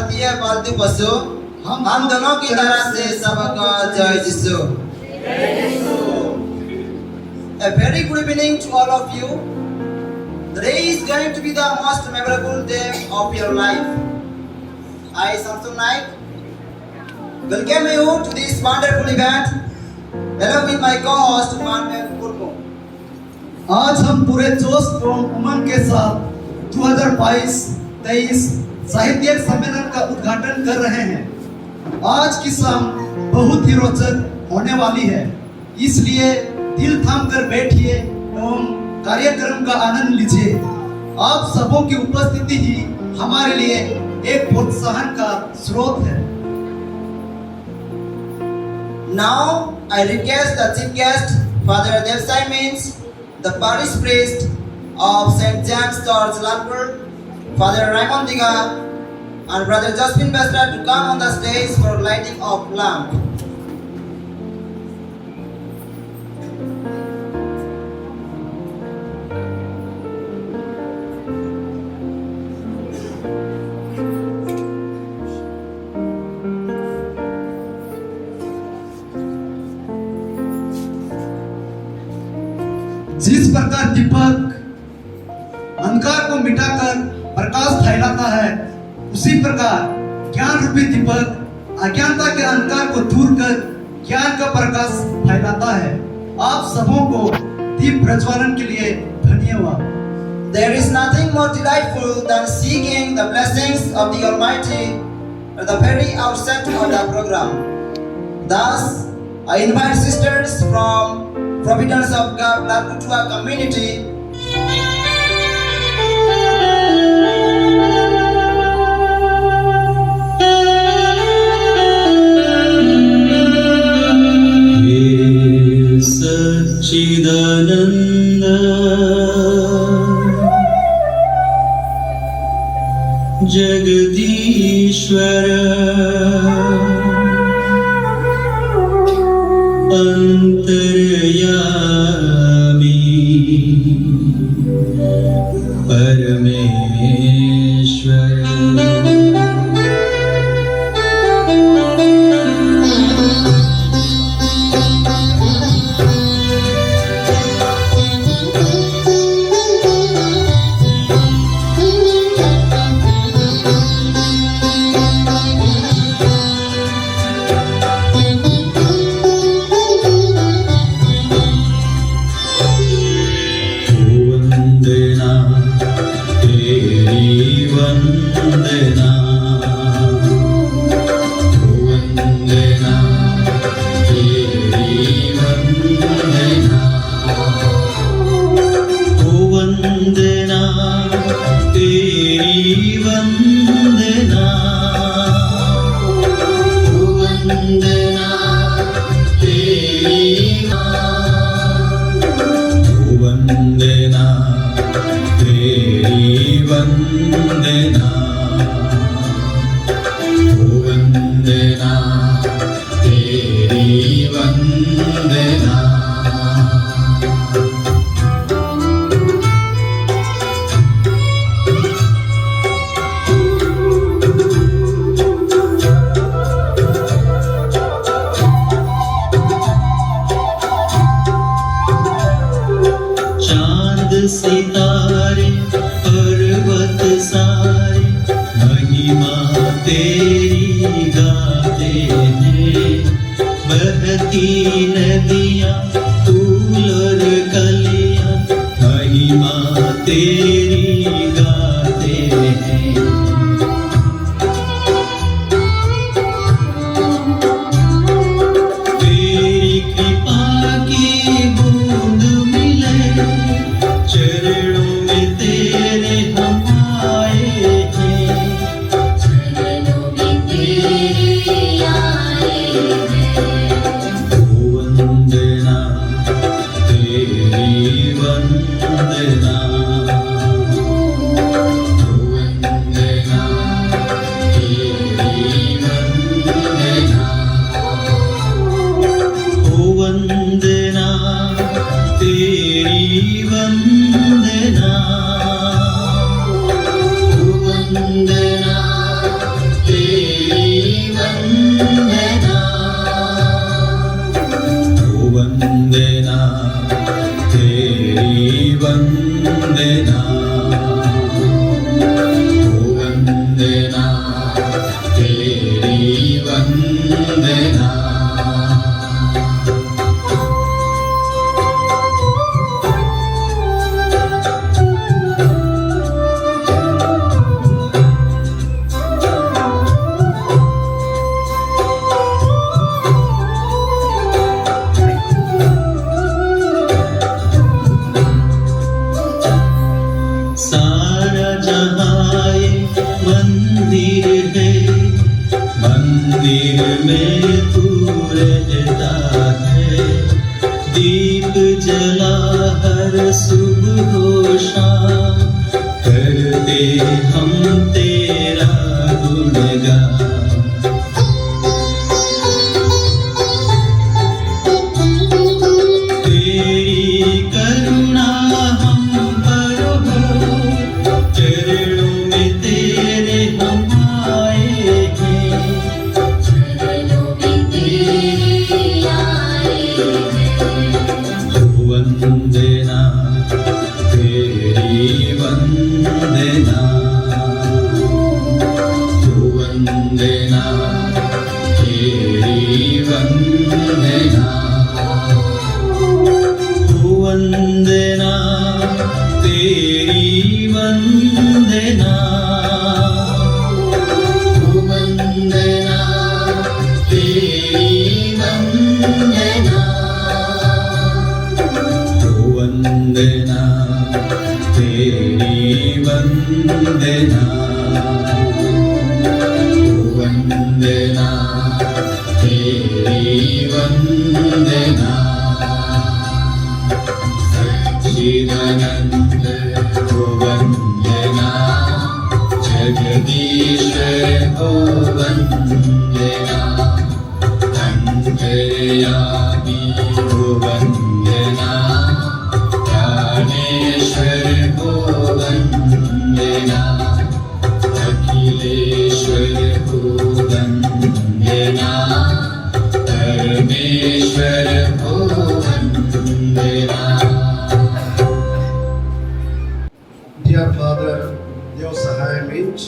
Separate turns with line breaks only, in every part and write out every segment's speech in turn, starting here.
भारतीय पालतू पशु हम दोनों की तरफ से सबको जय यीशु। A very good evening to all of you. Today is going to be the most memorable day of your life. I, Samson Naik, welcome you to this wonderful event, along with my co-host Manuel Kurmo.
आज हम पूरे जोश एवं उमंग के साथ 2022-23 साहित्यिक सम्मेलन का उद्घाटन कर रहे हैं। आज की शाम बहुत ही रोचक होने वाली है, इसलिए दिल थाम कर बैठिए एवं कार्यक्रम का आनंद लीजिए। आप सबों की उपस्थिति ही हमारे लिए एक प्रोत्साहन का स्रोत है।
Now I request the chief guest, Father Devsai Means, the parish priest of St. James Church, Lalpur, Father Raymond Diga, and Brother Justin Bestra to come on the stage for lighting of lamp.
जिस प्रकार दीपक अंधकार को मिटाकर प्रकाश फैलाता है, उसी प्रकार ज्ञान रूपी दीपक अज्ञानता के अंधकार को दूर कर ज्ञान का प्रकाश फैलाता है। आप सबों को दीप प्रज्वलन के लिए धन्यवाद।
There is nothing more delightful than seeking the blessings of the Almighty at the very outset of the program. Thus, I invite sisters from Providence of God, Laputua community
सच्चिदानंद जगदीश्वर अंतर्यामी परमेश्वर सितारे पर्वत सारे महिमा तेरी गाते हैं। बहती नदियाँ फूल और कलियाँ महिमा तेरी गाते हैं। तेरी कृपा की बूंद मिले चरणों में तेरे हम आए हैं। चरणों में तेरे आए हैं। वंदना तेरी वंदना वंदना ओ वंदना तेरी वंदना ओ वंदना तेरी वंदना सारा जहाँ ये मंदिर है, मंदिर में तू रहता है। दीप जला हर सुबह शाम, करते हम तेरा गुणगान। तेरी करुणा हम पर हो, चरणों में तेरे हम आए हैं।
चरणों में तेरे आए हैं।
वंदना तेरी वंदना वंदना तेरी वंदना वंदना तेरी वंदना वंदना तेरी वंदना वंदना तेरी वंदना वंदना तेरी वंदना सच्चिदानंद को वंदना जगदीश्वर को वंदना अंतर्यामी को वंदना प्राणेश्वर को वंदना अखिलेश्वर को वंदना परमेश्वर को वंदना।
Dear Father Deo Sahaya Mint,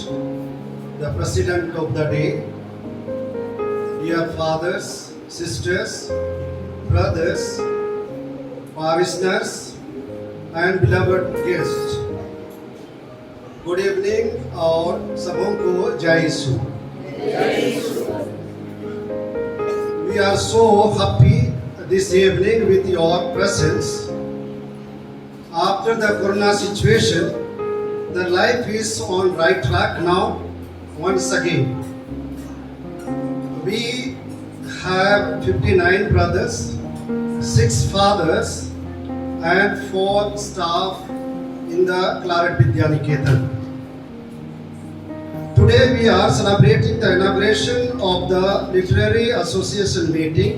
the President of the day, dear fathers, sisters, brothers, parishioners, and beloved guests, good evening और सबों को जय यीशु। We are so happy this evening with your presence. After the corona situation, the life is on right track now once again. We have 59 brothers, 6 fathers and 4 staff in the Claret Vidyaniketan. Today we are celebrating the inauguration of the Literary Association meeting,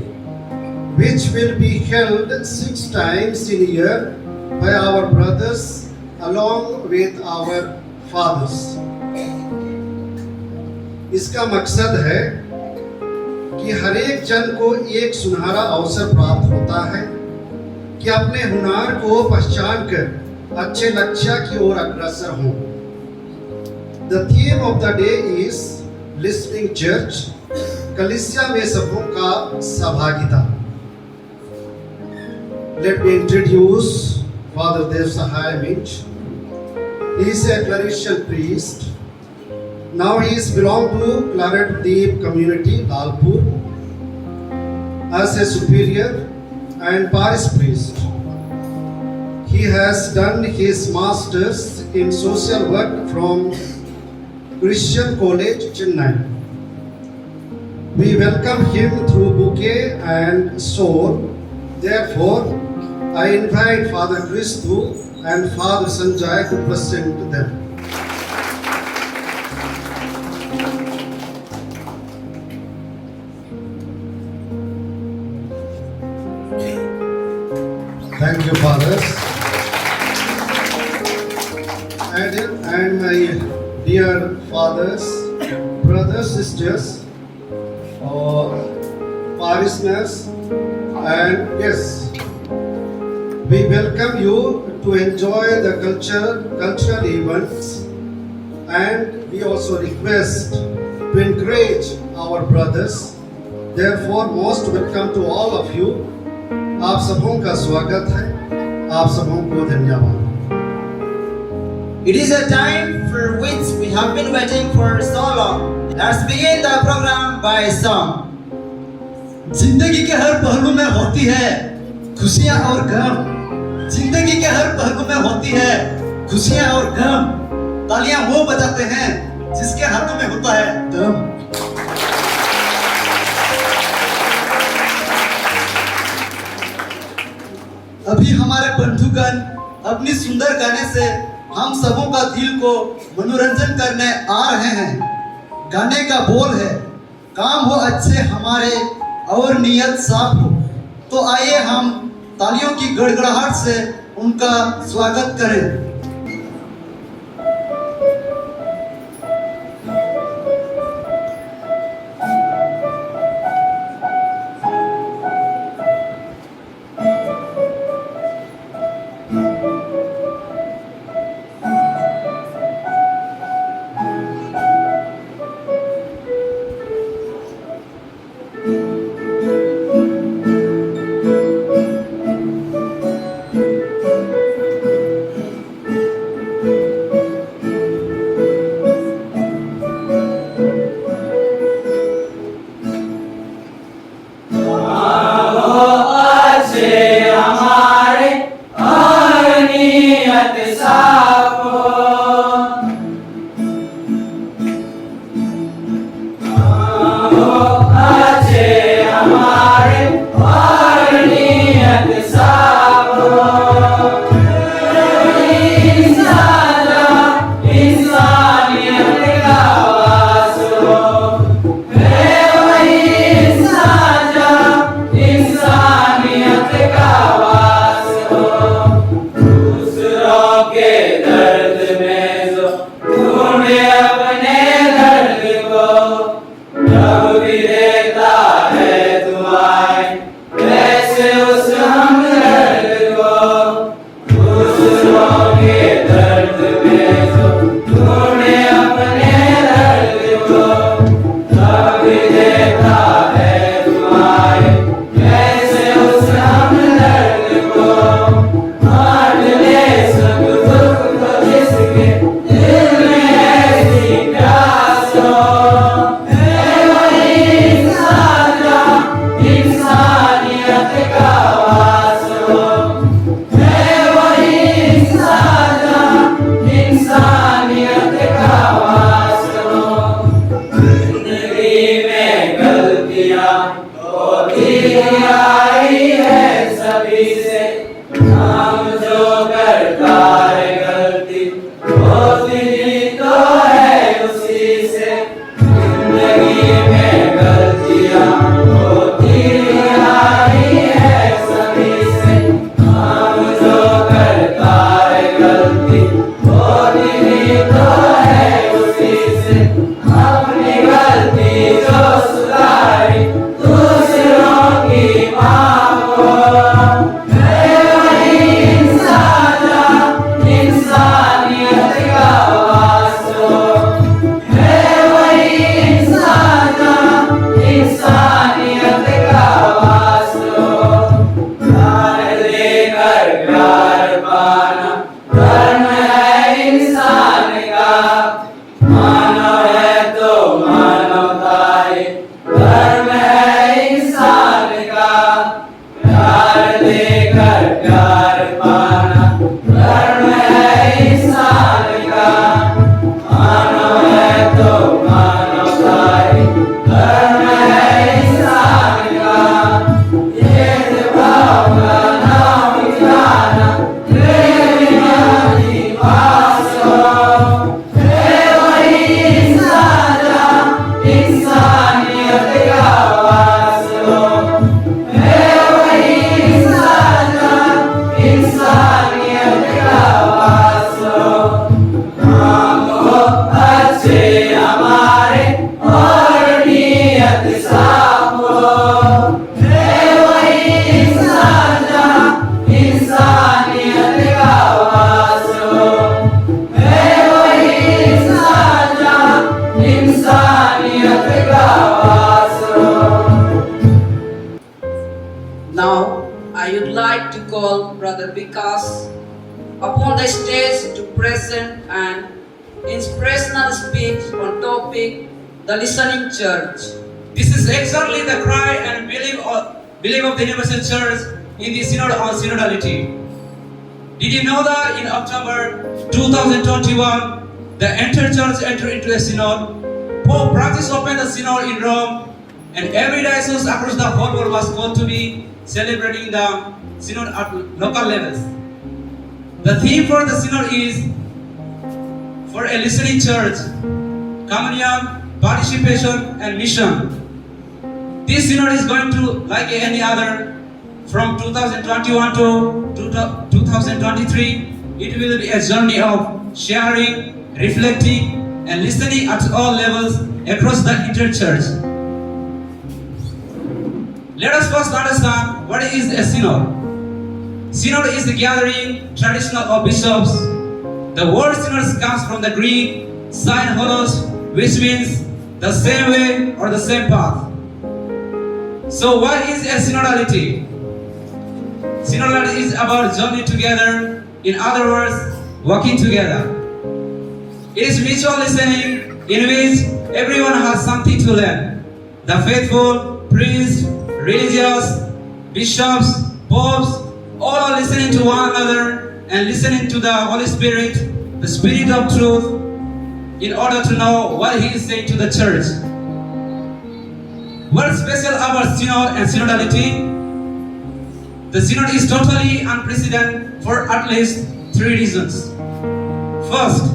which will be held 6 times in a year by our brothers along with our fathers. इसका मकसद है कि हर एक जन को एक सुनहरा अवसर प्राप्त होता है कि अपने हुनर को पहचान कर अच्छे लक्ष्य की ओर अग्रसर हों। The theme of the day is Listening Church, कलीसिया में सबों का सहभागिता। Let me introduce Father Dev Sahaya Mint. He is a clerical priest. Now he is belong to Claret Deep community, Lalpur, as a superior and parish priest. He has done his masters in social work from Christian College, Chennai. We welcome him through bouquet and sword. Therefore, I invite Father Christu and Father Sanjay to present them. Thank you, fathers. And my dear fathers, brothers, sisters,
parishioners, and yes, we welcome you to enjoy the cultural events, and we also request to encourage our brothers. Therefore, most welcome to all of you. आप सबों का स्वागत है, आप सबों को धन्यवाद।
It is a time for which we have been waiting for so long. Let's begin the program by song.
जिंदगी के हर पहलू में होती है खुशियां और गम। जिंदगी के हर पहलू में होती है खुशियां और गम। तालियां वो बजाते हैं जिसके हाथों में होता है दम। अभी हमारे बंधुगण अपनी सुंदर गाने से हम सबों का दिल को मनोरंजन करने आ रहे हैं। गाने का बोल है, काम हो अच्छे हमारे और नियत साफ हो। तो आइए हम तालियों की गड़गड़ाहट से उनका स्वागत करें।
अपनी गलती जो सुधारी दूसरों की Brother Vikas upon the stage to present an inspirational speech on topic the listening church.
This is exactly the cry and belief of the Universal Church in the Synod on Synodality. Did you know that in October 2021, the entire church entered into a synod? Pope Francis opened the synod in Rome, and every diocese across the whole world was called to be celebrating the synod at local levels. The theme for the synod is for a listening church, communion, participation, and mission. This synod is going to, like any other, from 2021 to 2023, it will be a journey of sharing, reflecting, and listening at all levels across the interchurch. Let us first understand what is a synod. Synod is the gathering traditional of bishops. The word synod comes from the Greek sign holos, which means the same way or the same path. So what is a synodality? Synodality is about journey together, in other words, working together. It is mutual listening in which everyone has something to learn. The faithful, priests, religious, bishops, popes, all are listening to one another and listening to the Holy Spirit, the Spirit of truth, in order to know what He is saying to the church. What's special about synod and synodality? The synod is totally unprecedented for at least 3 reasons. First,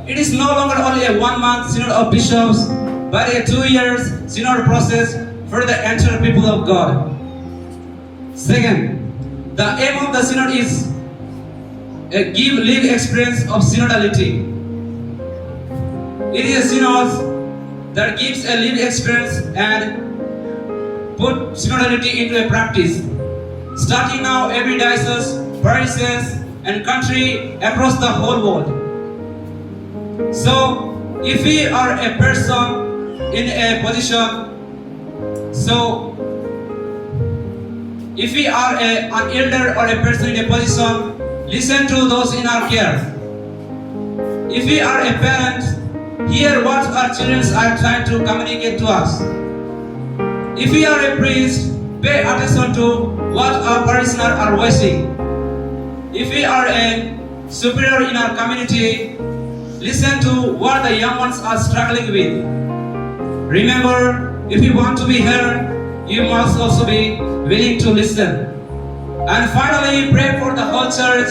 it is no longer only a 1-month synod of bishops, but a 2 years synod process for the entire people of God. Second, the aim of the synod is a live experience of synodality. It is a synod that gives a lived experience and put synodality into a practice. Starting now, every diocese, parishes, and country across the whole world. So, if we are a person in a position, if we are an elder or a person in a position, listen to those in our care. If we are a parent, hear what our children are trying to communicate to us. If we are a priest, pay attention to what our parishioners are voicing. If we are a superior in our community, listen to what the young ones are struggling with. Remember, if you want to be heard, you must also be willing to listen. And finally, pray for the whole church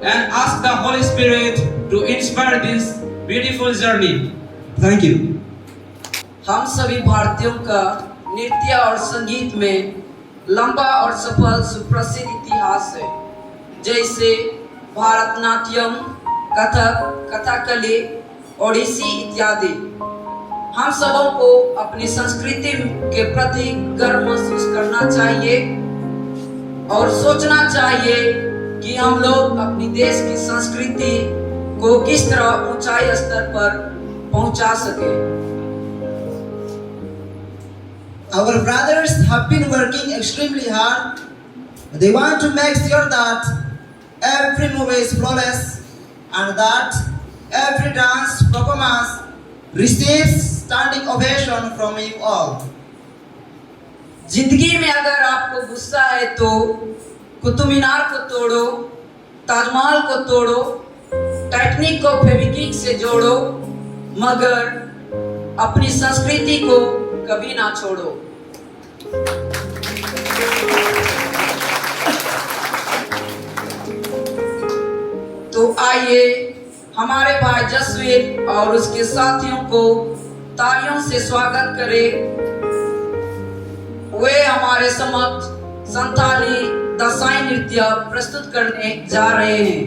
and ask the Holy Spirit to inspire this beautiful journey. Thank you.
हम सभी भारतीयों का नृत्य और संगीत में लंबा और सफल सुप्रसिद्ध इतिहास है, जैसे भारतनाट्यम, कथक, कथकली, ओडिसी इत्यादि। हम सबों को अपनी संस्कृति के प्रति गर्व महसूस करना चाहिए और सोचना चाहिए कि हम लोग अपनी देश की संस्कृति को किस तरह ऊंचाई स्तर पर पहुंचा सके।
Our brothers have been working extremely hard. They want to make sure that every move is flawless and that every dance performance receives standing ovation from you all.
जिंदगी में अगर आपको गुस्सा है तो कुतुब मीनार को तोड़ो, ताजमहल को तोड़ो, टाइटैनिक को फेविक्विक से जोड़ो, मगर अपनी संस्कृति को कभी ना छोड़ो। तो आइए हमारे भाई जसवीर और उसके साथियों को तालियों से स्वागत करें। वे हमारे समक्ष संथाली दसाई नृत्य प्रस्तुत करने जा रहे हैं।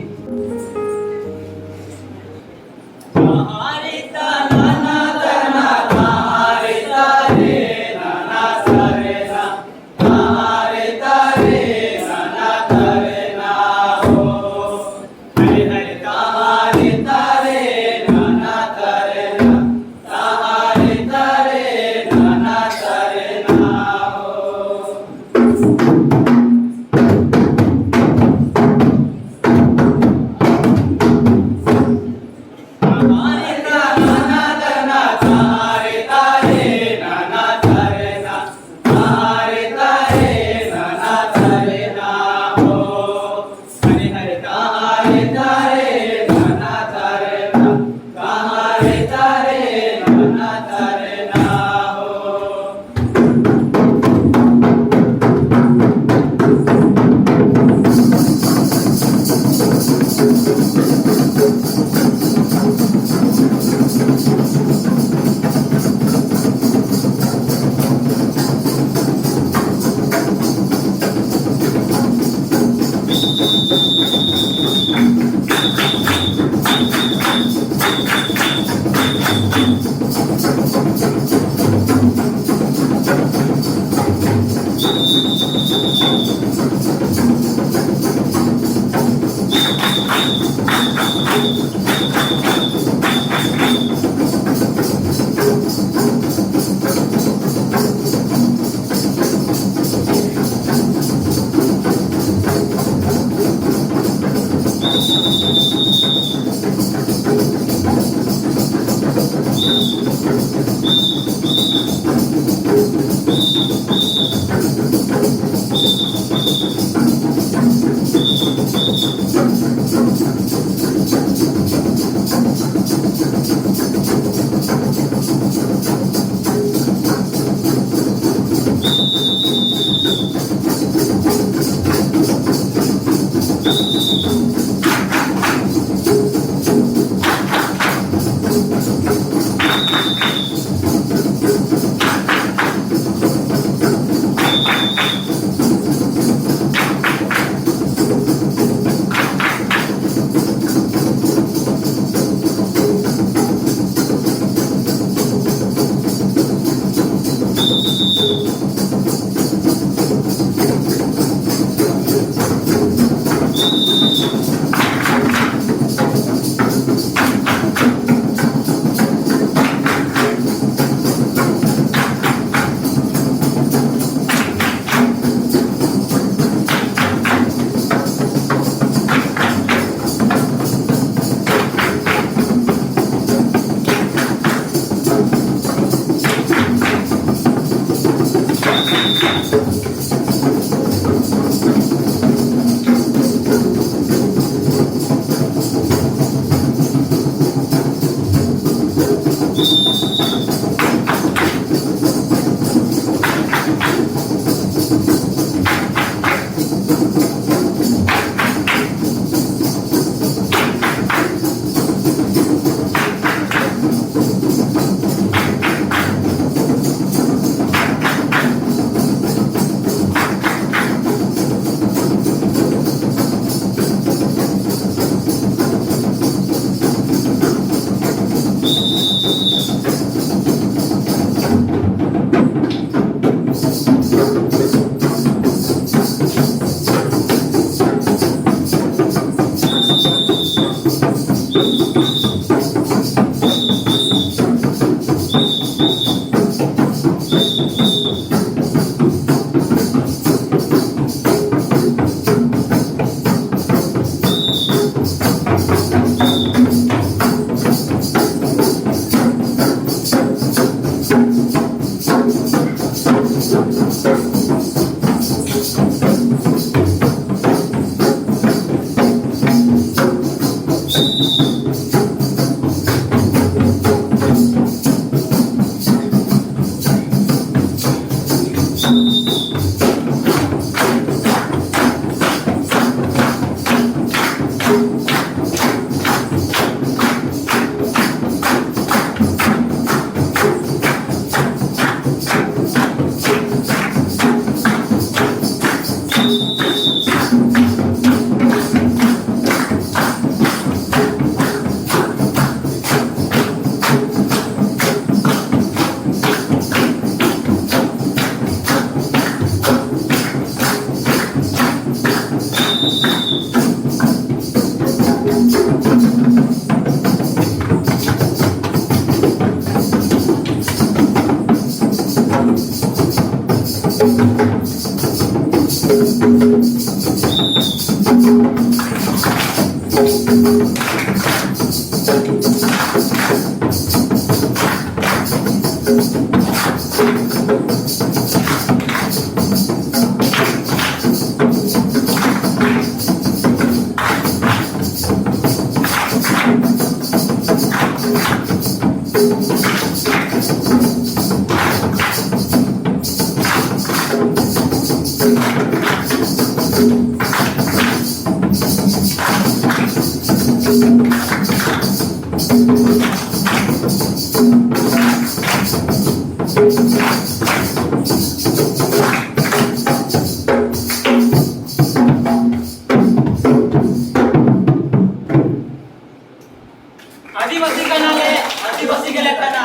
आदिवासी कनाले आदिवासी गेले तना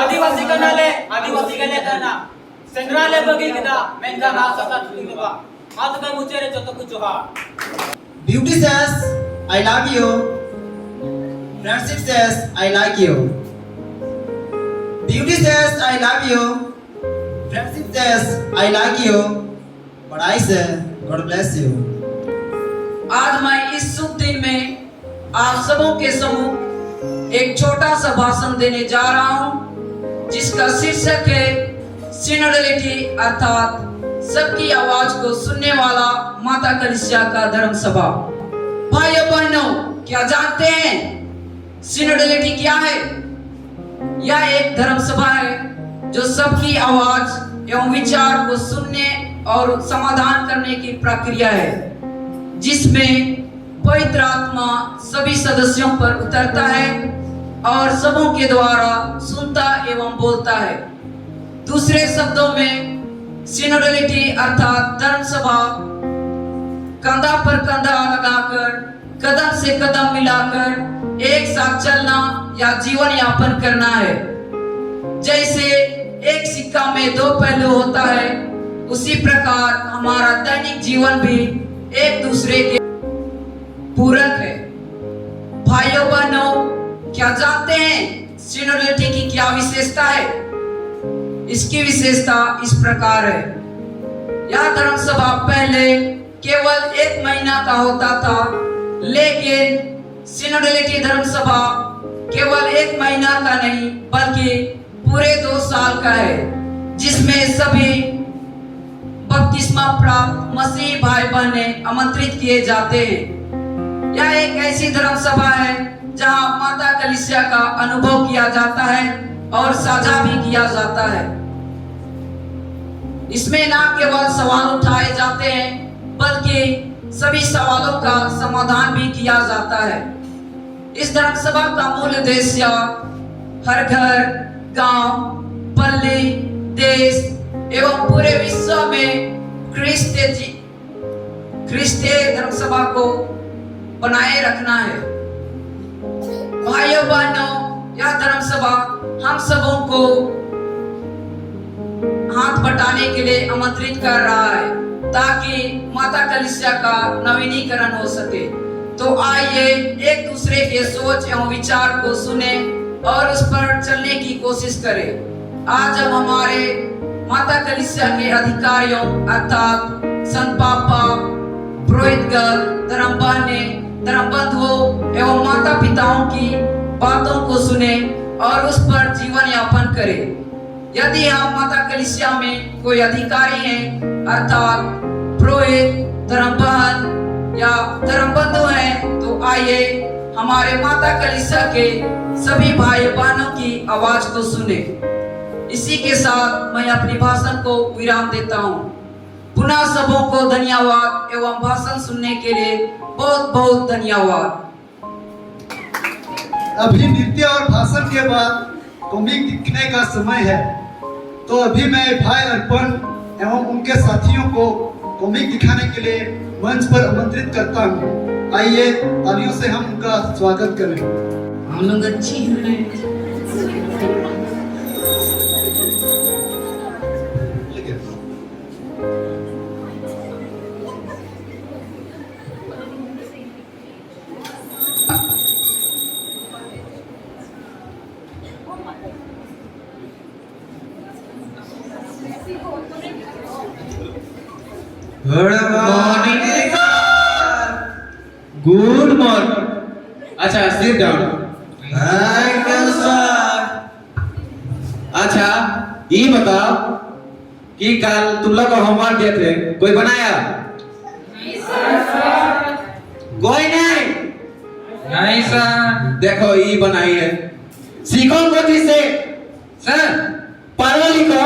आदिवासी कनाले आदिवासी गेले तना संग्रहालय बगिदा मेंगा ना सका तुलिबा आज का मुचेरे जतो कुछ हा
Beauty says, I love you. Friendship says, I like you. Beauty says, I love you. Friendship says, I like you. But I say, God bless you.
आज मैं इस शुभ दिन में आप सबों के समूह एक छोटा सा भाषण देने जा रहा हूं, जिसका शीर्षक है सिनोडलिटी, अर्थात सबकी आवाज को सुनने वाला माता कलीसिया का धर्म सभा। भाइयों बहनों, क्या जानते हैं सिनोडलिटी क्या है? यह एक धर्म सभा है जो सबकी आवाज एवं विचार को सुनने और समाधान करने की प्रक्रिया है, जिसमें पवित्र आत्मा सभी सदस्यों पर उतरता है और सबों के द्वारा सुनता एवं बोलता है। दूसरे शब्दों में सिनोडलिटी अर्थात धर्म सभा कंधा पर कंधा लगाकर, कदम से कदम मिलाकर एक साथ चलना या जीवन यापन करना है। जैसे एक सिक्का में दो पहलू होता है, उसी प्रकार हमारा दैनिक जीवन भी एक दूसरे के पूरक है। भाइयों बहनों, क्या जानते हैं सिनोडलिटी की क्या विशेषता है? इसकी विशेषता इस प्रकार है। यह धर्म सभा पहले केवल 1 महीना का होता था, लेकिन सिनोडलिटी धर्म सभा केवल 1 महीना का नहीं बल्कि पूरे 2 साल का है, जिसमें सभी बपतिस्मा प्राप्त मसीह भाई बहने आमंत्रित किए जाते हैं। यह एक ऐसी धर्म सभा है जहां माता कलीसिया का अनुभव किया जाता है और साझा भी किया जाता है। इसमें न केवल सवाल उठाए जाते हैं बल्कि सभी सवालों का समाधान भी किया जाता है। इस धर्म सभा का मूल उद्देश्य हर घर, गांव, पल्ली, देश एवं पूरे विश्व में क्रिस्तीय धर्म सभा को बनाए रखना है। भाइयों बहनों, यह धर्म सभा हम सबों को हाथ बटाने के लिए आमंत्रित कर रहा है ताकि माता कलीसिया का नवीनीकरण हो सके। तो आइए एक दूसरे के सोच एवं विचार को सुने और उस पर चलने की कोशिश करें। आज हम हमारे माता कलीसिया के अधिकारियों अर्थात संत पापा, पुरोहितगण, धर्म बहने, धर्म बंधुओं एवं माता पिताओं की बातों को सुने और उस पर जीवन यापन करें। यदि हम माता कलीसिया में कोई अधिकारी हैं अर्थात पुरोहित, धर्म बहन या धर्म बंधु हैं, तो आइए हमारे माता कलीसिया के सभी भाई बहनों की आवाज को सुने। इसी के साथ मैं अपनी भाषण को विराम देता हूँ। पुनः सबों को धन्यवाद एवं भाषण सुनने के लिए बहुत बहुत धन्यवाद।
अभी नृत्य और भाषण के बाद कॉमिक दिखने का समय है, तो अभी मैं भाई अर्पण एवं उनके साथियों को कॉमिक दिखाने के लिए मंच पर आमंत्रित करता हूँ। आइए तालियों से हम उनका स्वागत करें।
हम लोग अच्छी हैं।
Mexico.
Good morning
good morning. अच्छा sit down.
Thank you sir.
अच्छा ये बताओ कि कल तुम लोग को होमवर्क दिए थे, कोई बनाया? कोई नहीं?
नहीं सर।
देखो ये बनाई है, सीखो कुछ इससे।
सर
पढ़ो लिखो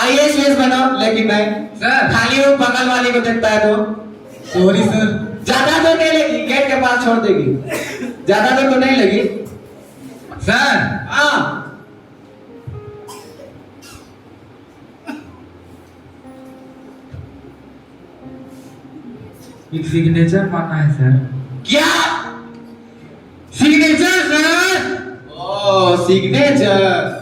IAS बनो, लेकिन नहीं
सर।
खाली वो बगल वाली को देखता है तो
सॉरी सर।
ज्यादा तो नहीं लगी, गेट के पास छोड़ देगी, ज्यादा तो नहीं लगी।
सर
हाँ
एक सिग्नेचर मारना है सर।
क्या
signature sir.
Oh signature.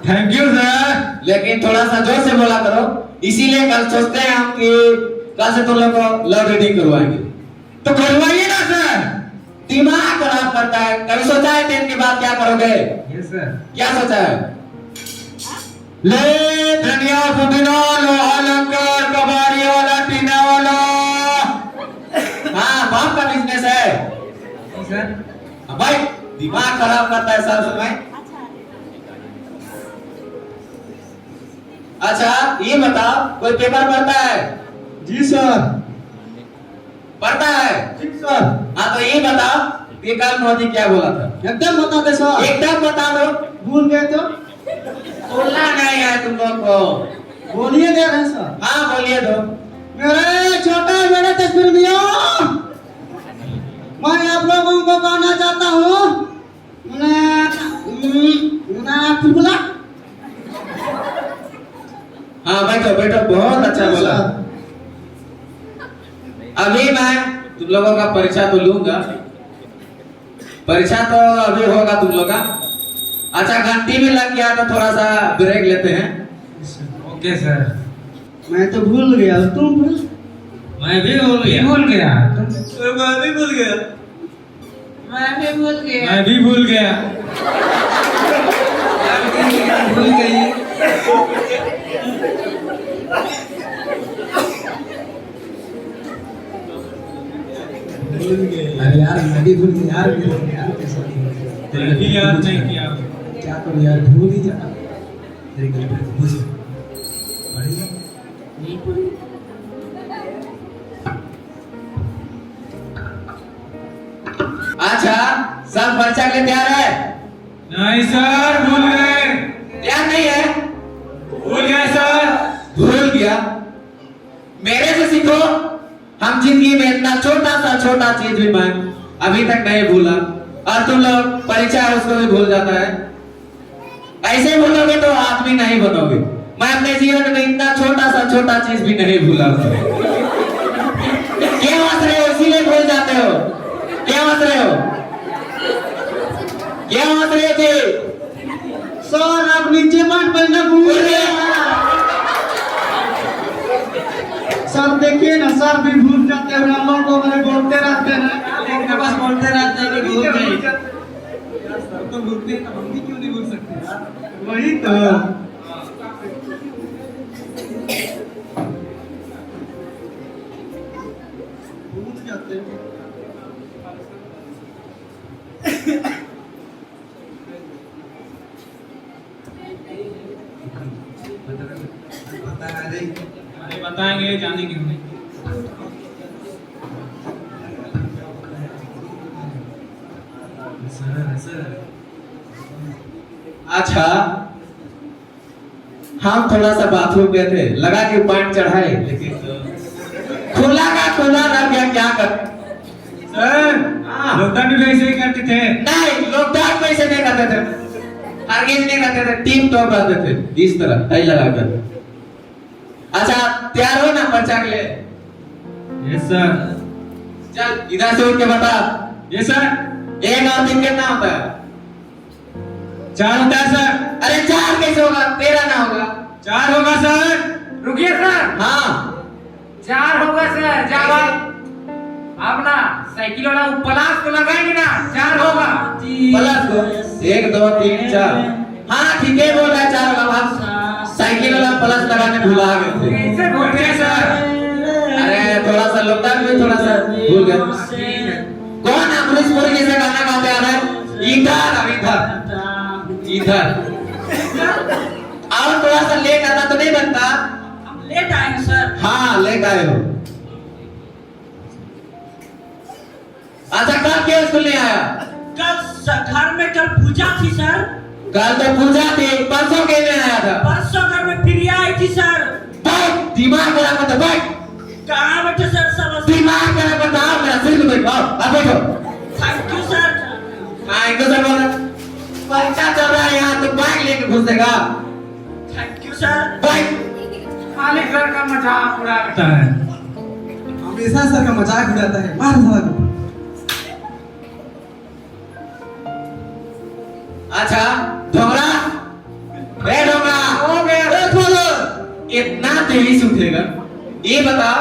Thank you sir.
लेकिन थोड़ा सा जोर से बोला करो, इसीलिए कल सोचते हैं हम कि कल से तुम लोग को लव रीडिंग करवाएंगे।
तो करवाइए ना सर।
दिमाग खराब करता है। कभी सोचा है 10 के बाद क्या करोगे?
Yes sir.
क्या सोचा है?
ले धनिया पुदीना लोहा लंकर कबाड़ी वाला टीना वाला।
हाँ बाप का बिजनेस है
सर।
भाई, दिमाग खराब करता है सब समय। अच्छा ये बताओ, कोई पेपर पढ़ता है?
जी सर।
पढ़ता है?
जी सर।
हाँ तो ये बताओ कि कल मोदी क्या बोला था?
एकदम बता दे सर।
एकदम बता दो।
भूल गए तो
बोलना नहीं है तुम लोग को।
बोलिए दे रहे सर।
हाँ बोलिए दो।
मेरे छोटे बड़े तस्वीरियों, मैं आप लोगों को कहना चाहता हूँ फुलफुला।
हाँ बैठो बैठो, बहुत अच्छा बोला। अभी मैं तुम लोगों का परीक्षा तो लूंगा, परीक्षा तो अभी होगा तुम लोग का। अच्छा घंटी भी लग गया तो थोड़ा सा ब्रेक लेते हैं।
Okay sir.
मैं तो भूल गया, तुम भूल?
मैं भी भूल गया।
मैं भी भूल गया।
मैं भी भूल गया।
मैं भी भूल गया।
भूल गई।
अरे यार मैं भी भूल गया यार
तेरे भी याद नहीं किया।
क्या करूं यार, भूल ही जाना। तेरी गर्लफ्रेंड को पूछ पढ़ेगा?
अच्छा सब परीक्षा के लिए तैयार है?
नहीं सर, भूल गए।
तैयार नहीं है?
भूल गए सर।
भूल गया? मेरे से सीखो। हम जिंदगी में इतना छोटा चीज भी मैं अभी तक नहीं भूला, और तुम लोग परीक्षा है उसको भी भूल जाता है। ऐसे भूलोगे तो आदमी नहीं बनोगे। मैं अपने जीवन में इतना छोटा चीज भी नहीं भूला। क्या हंस रहे हो? इसीलिए भूल जाते हो। क्या हंस रहे हो? क्या हंस रहे थे?
सर आप नीचे मत बैठना, भूल गए। सर देखिए ना, सर भी भूल जाते हैं। हम लोग को मैंने बोलते रहते हैं,
बस बोलते रहते हैं कि भूल गए।
सर तो भूलते हैं, हम भी क्यों नहीं भूल सकते? वही तो। भूल जाते हैं।
अरे बताएंगे, जाने क्यों नहीं।
अच्छा हम थोड़ा सा बाथरूम गए थे, लगा कि पॉइंट चढ़ाए, लेकिन खुला का खुला रह गया। क्या कर
सर लॉकडाउन में ऐसे ही करते थे।
नहीं, लॉकडाउन में ऐसे नहीं करते थे, हरगिज नहीं करते थे। टीम टॉप रहते थे इस तरह टाई लगा कर। अच्छा तैयार हो ना परीक्षा के लिए?
Yes sir.
चल इधर से उठ के बता।
Yes sir.
1 और 3 कितना होता है?
4 होता है सर।
अरे 4 कैसे होगा? 13 ना होगा?
4 होगा सर।
रुकिए सर,
हाँ
4 होगा सर। जब आप ना साइकिल वाला प्लस को लगाएंगे ना, 4 होगा।
प्लस को 1 2 3 4। हाँ ठीक है बोल रहा है 4 होगा। साइकिल वाला प्लस लगाने भुला गए थे।
कैसे भूल गए सर?
अरे थोड़ा सा लॉकडाउन में थोड़ा सा भूल गए। कौन अमरीशपुरी जैसे गाना गाते आ रहा है? इधर इधर और थोड़ा सा लेट आता तो नहीं बनता?
हम लेट आए हैं सर।
हाँ लेट आए हो। अच्छा कल क्यों स्कूल नहीं आया?
कल घर में कल पूजा थी सर।
कल तो पूजा थी, परसों क्यों नहीं आया था?
परसों घर में प्रिया आई थी सर।
बैठ, दिमाग खराब मत बैठ।
कहाँ बैठे सर सब?
दिमाग खराब मत आओ, मेरा सिर में बैठो। अब बैठो।
Thank you sir.
हाँ इनको सर बोला परीक्षा चल रहा है यहाँ तो बैग लेके घुसेगा।
Thank you sir.
बैठ।
खाली सर का मजाक उड़ाता है।
हमेशा सर का मजाक उड़ाता है, मार साला को।
अच्छा ढोंगरा, ए ढोंगरा
हो गया।
ए बोलो इतना तेजी से उठेगा? ये बताओ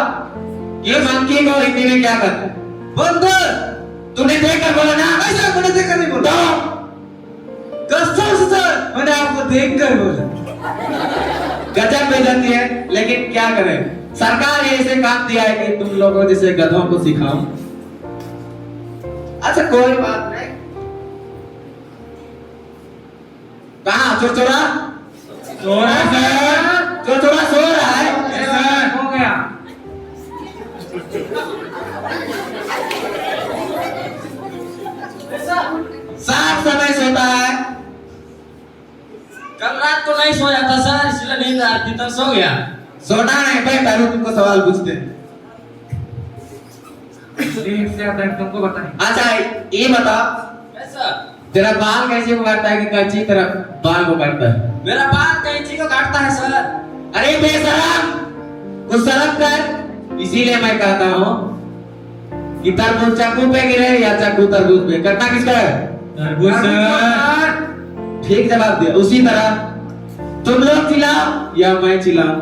ये मंकी को हिंदी में क्या कहते हैं? बंदर। तूने देखकर बोला ना?
ऐसा मैंने देखकर नहीं बोला।
तो
कसम से सर मैंने आपको देखकर बोला।
गजब बेइज्जती है, लेकिन क्या करें, सरकार ने ऐसे काम दिया है कि तुम लोगों जैसे गधों को सिखाओ। अच्छा कोई बात नहीं। कहाँ चोरचोरा?
सो रहा है सर।
चोरचोरा सो रहा है?
सर हो गया।
सात समय सोता है।
कल रात को नहीं सोया था सर, इसलिए नींद आ रही थी, तब सो गया।
सोना नहीं भाई, पहले तुमको सवाल पूछते हैं।
ठीक से आता है तुमको बताएं।
अच्छा ये बताओ
ऐसा
तेरा बाल कैसे को काटता है कि कैंची तेरा बाल को काटता है?
मेरा बाल कैंची को काटता है सर।
अरे बेशरम, कुछ शर्म कर। इसीलिए मैं कहता हूँ कि तरबूज चाकू पे गिरे या चाकू तरबूज पे, करना किसका है?
तरबूज सर।
ठीक जवाब दिया। उसी तरह तुम लोग चिल्लाओ या मैं चिल्लाऊं,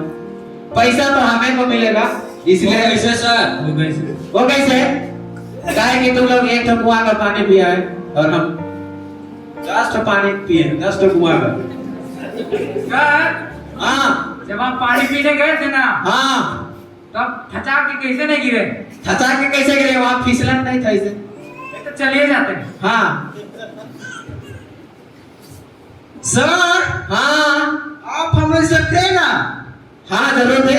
पैसा तो हमें को मिलेगा। इसलिए
कैसे सर?
वो कैसे? काहे कि तुम लोग एक ठो कुआं का पानी पिया है और हम 10 ठो पानी पिए, 10 ठो कुआं का।
सर
हाँ
जब आप पानी पीने गए थे ना,
हाँ,
तब थचा के कैसे नहीं गिरे?
थचा के कैसे गिरे? वहाँ फिसलन नहीं था इसे।
ये तो चलिए जाते हैं।
हाँ
सर
हाँ
आप हमें सकते हैं ना?
हाँ जरूर थे।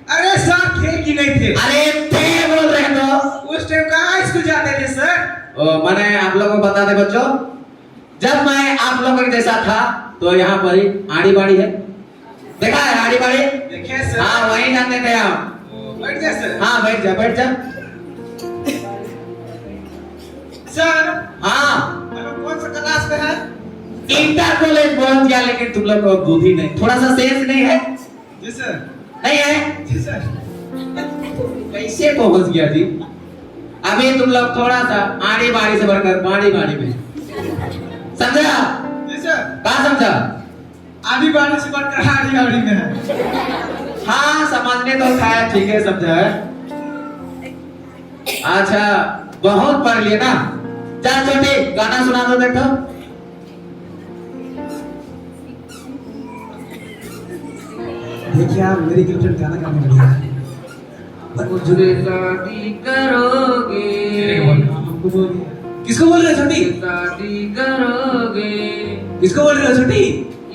अरे सर थे कि नहीं थे?
अरे थे बोल रहे तो।
उस टाइम कहाँ स्कूल जाते थे सर?
मैंने आप लोगों को बता दे बच्चों, जब मैं आप लोगों के जैसा था तो यहाँ पर ही आड़ी बाड़ी है, देखा है आड़ी बाड़ी?
देखे सर।
हाँ वहीं जाते थे हम।
बैठ जा सर।
हाँ बैठ जा बैठ जा।
सर
हाँ
हम कौन सा क्लास में है?
इंटर कॉलेज पहुंच गया, लेकिन तुम लोग को बुद्धि नहीं, थोड़ा सा सेंस नहीं है?
जी सर।
नहीं है?
जी सर।
कैसे पहुंच गया जी? अभी तुम लोग थोड़ा सा आड़ी बाड़ी से बढ़कर बाड़ी बाड़ी में, समझा?
जी सर।
कहाँ समझा?
आधी बारी से बढ़कर हाड़ी हाड़ी में है।
हाँ समझने तो खाया, ठीक है समझा है। अच्छा बहुत पढ़ लिए ना, चल छोटी गाना सुना दो देखो।
देखिए आप मेरी गर्लफ्रेंड गाना गाने लगी है।
मुझे शादी करोगे?
हमको बोलिए। किसको बोल रहे हो छोटी?
शादी करोगे?
किसको बोल रहे हो छोटी?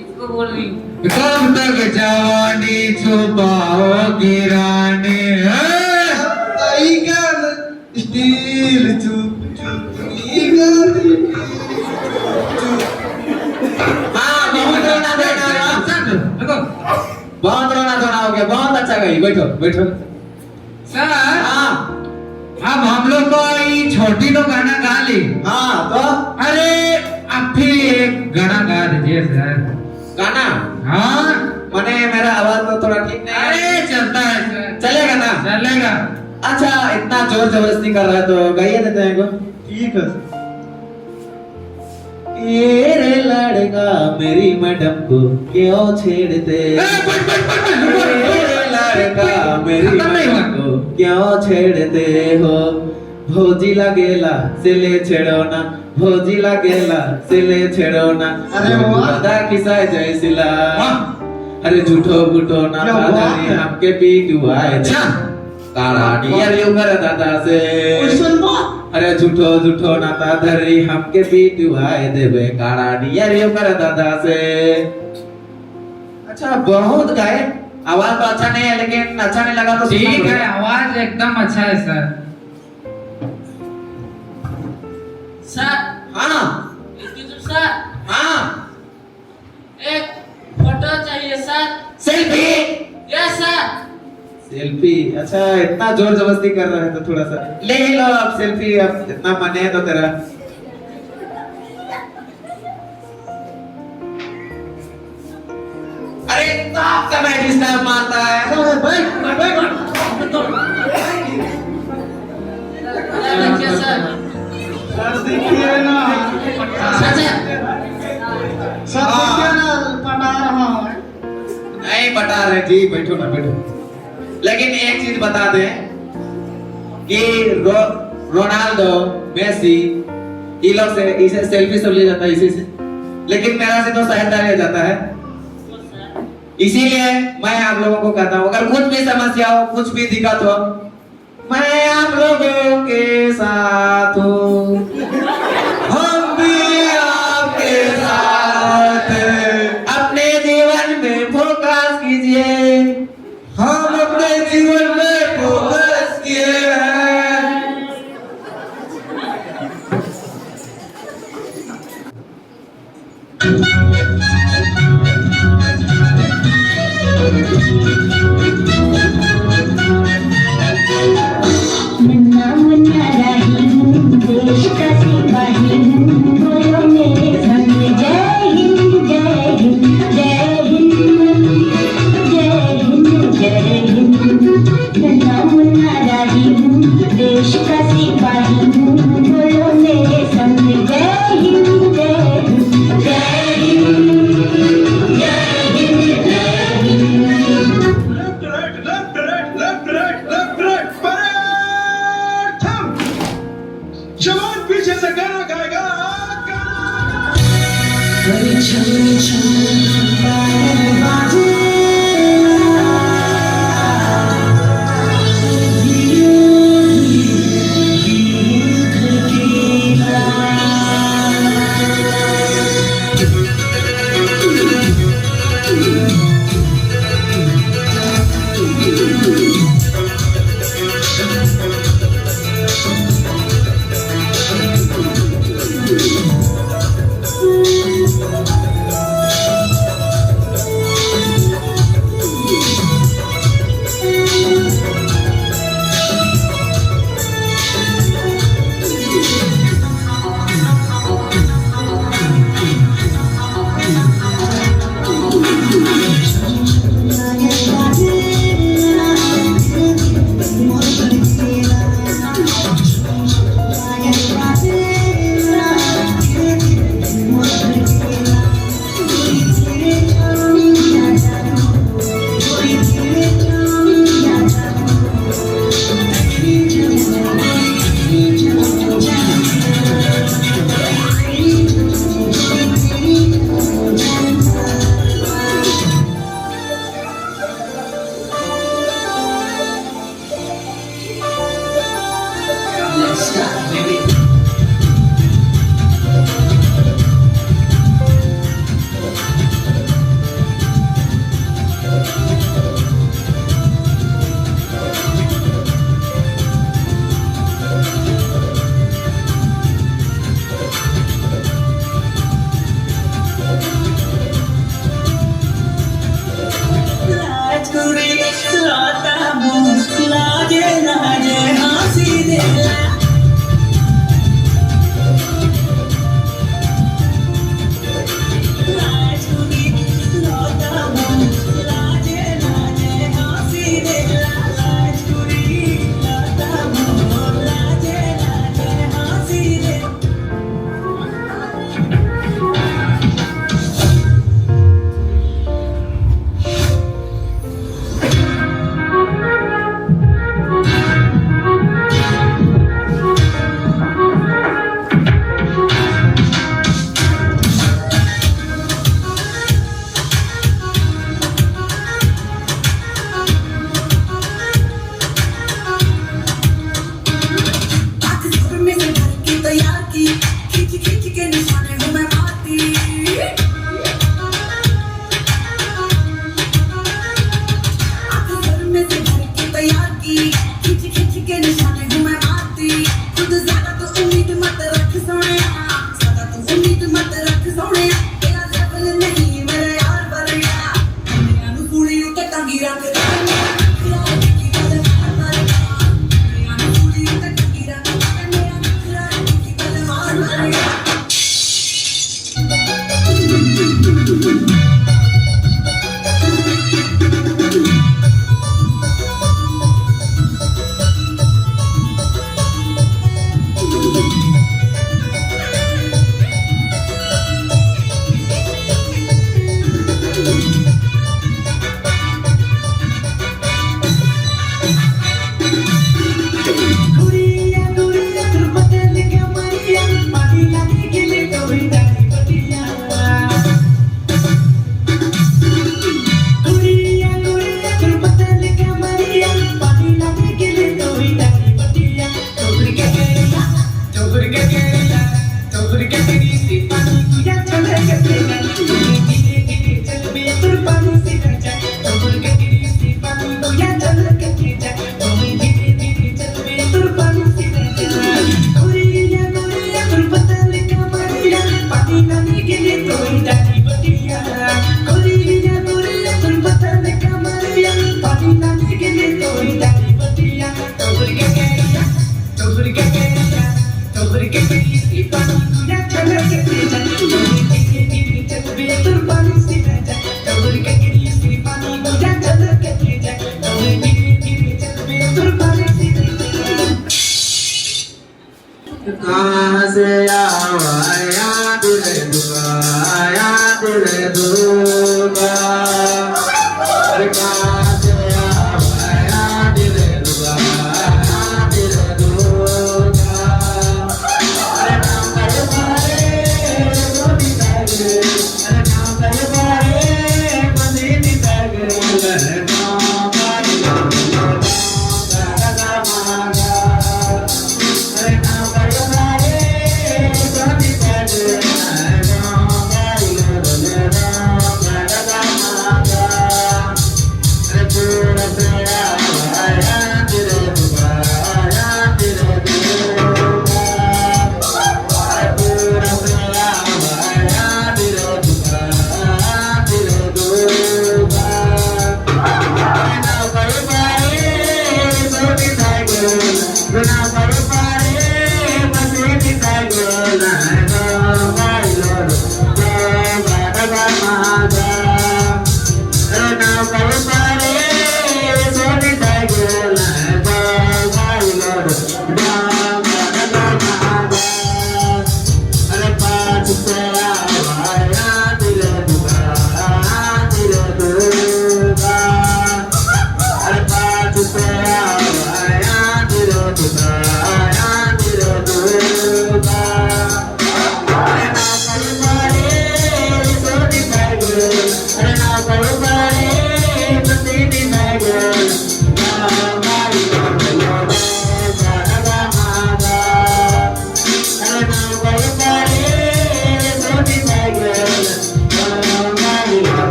इसको बोल रही हूँ।
कब तक जवानी छुपाओगी रानी?
टाइगर स्टील चुप चुप
हाँ बहुत रोना धोना बहुत रोना धोना हो गया, बहुत अच्छा गई। बैठो बैठो।
सर
हाँ
अब हम लोग को ये छोटी तो गाना गा ली।
हाँ तो
अरे अब फिर एक गाना गा दीजिए सर।
गाना?
हाँ
मैंने मेरा आवाज तो थोड़ा ठीक नहीं है।
अरे चलता है सर।
चलेगा ना?
चलेगा।
अच्छा इतना जोर जबरदस्ती कर रहा है तो गाइए देते हैं को।
ठीक है।
ये रे लड़का मेरी मैडम को क्यों छेड़ते? ये रे लड़का मेरी मैडम को क्यों छेड़ते हो? भौजी लगेला सिले छेड़ो ना, भौजी लगेला सिले छेड़ो ना।
अरे वाह।
दादा किसा जय सिला, अरे झूठो बूठो ना
क्या बात
दादारी
है?
हमके पीटुआए दे काड़ा नियर यो कर दादा से
क्वेश्चन बात
अरे झूठो झूठो ना दादारी हमके पीटुआए देवे काड़ा नियर यो कर दादा से अच्छा बहुत गाए आवाज तो अच्छा नहीं है लेकिन अच्छा नहीं लगा तो सुनना
ठीक है
पड़ेगा।
आवाज एकदम अच्छा है सर
सर
हाँ
सर
हाँ
एक फोटो चाहिए sir
selfie
yes sir
selfie अच्छा इतना जोर जबरदस्ती कर रहा है तो थोड़ा सा ले ही लो अब सेल्फी अब इतना मन है तो तेरा अरे इतना समय डिस्टर्ब मारता है
देखिए सर
सर देखिए ना
सर
सर देखिए ना पटा रहा है
नहीं बता रहे जी बैठो ना बैठो लेकिन एक चीज बता दे कि रोनाल्डो मेसी ये लोग से इसे सेल्फी सब ले जाता है इसी से लेकिन मेरा से तो सहायता ले जाता है इसीलिए मैं आप लोगों को कहता हूँ अगर कुछ भी समस्या हो कुछ भी दिक्कत हो मैं आप लोगों के साथ हूँ हम भी आपके साथ हैं। अपने जीवन में फोकस कीजिए हम अपने जीवन में फोकस किए हैं
मुन्ना मुन्ना राही हूँ देश का सिपाही हूँ बोलो मेरे संग जय हिंद जय हिंद जय हिंद जय हिंद जय हिंद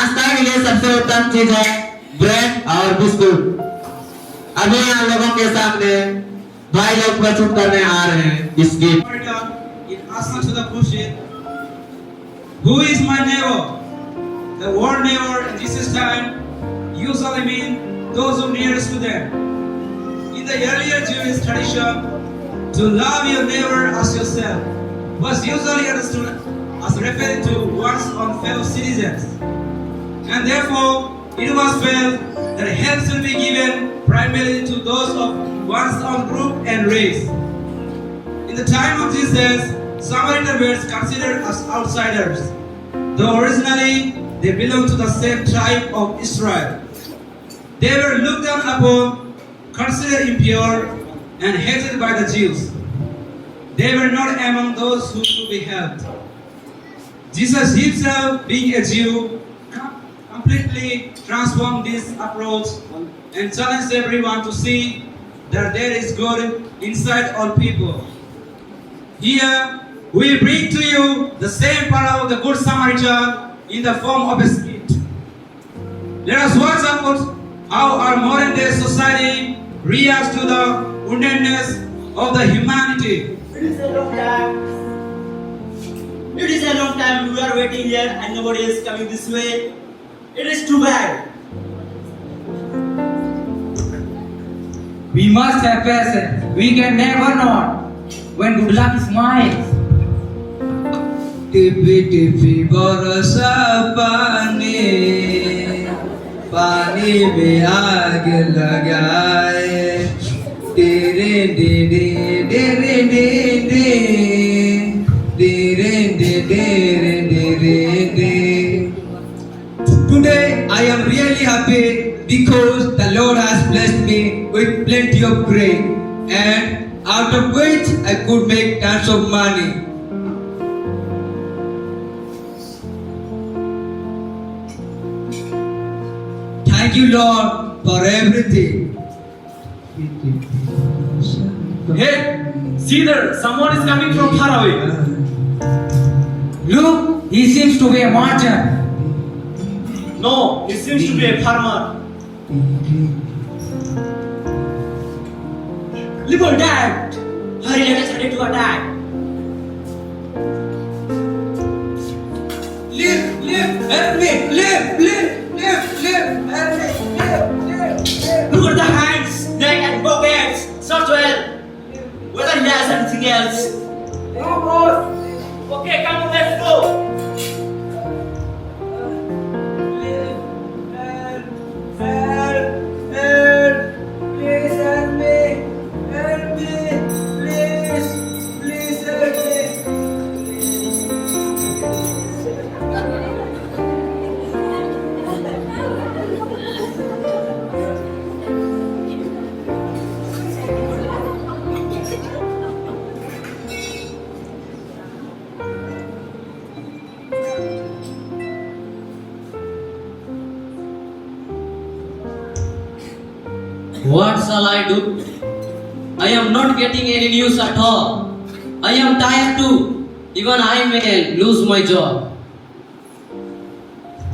नाश्ता के लिए सबसे उत्तम चीज है ब्रेड और बिस्कुट। अभी हम लोगों के सामने भाई लोग प्रस्तुत करने आ रहे हैं biscuit.
In answer to the question, who is my neighbor? The word neighbor in Jesus' time usually mean those who nearest to them. In the earlier Jewish tradition, to love your neighbor as yourself was usually understood as referring to one's own fellow citizens. And therefore, it was felt that help should be given primarily to those of one's own group and race. In the time of Jesus, Samaritan were considered as outsiders, though originally they belonged to the same tribe of Israel. They were looked down upon, considered impure, and hated by the Jews. They were not among those who could be helped. Jesus himself, being a Jew, completely transformed this approach and challenged everyone to see that there is good inside all people. Here, we bring to you the same parable of the Good Samaritan in the form of a skit. Let us watch out how our modern day society reacts to the woundedness of the humanity.
It is a long time. It is a long time we are waiting here and nobody is coming this way. It is too bad.
We must have patience. We can never know when good luck is mine.
टिपी टिपी बरसा पानी, पानी में आग लगाए, तेरे डेरे डेरे डेरे डेरे डेरे डेरे डेरे. Today I am really happy because the Lord has blessed me with plenty of grain, and out of which I could make tons of money. Thank you, Lord, for everything.
Hey, see there, someone is coming from far away.
Look, he seems to be a merchant.
No, it seems to be a farmer. Little dad, hurry, let us ready to attack.
Live, help me, live, help me,
Look at the hands, neck and pockets. Search well. Whether he has anything else. No more. Okay, come on, let's go.
What shall I do? I am not getting any news at all. I am tired too. Even I may lose my job.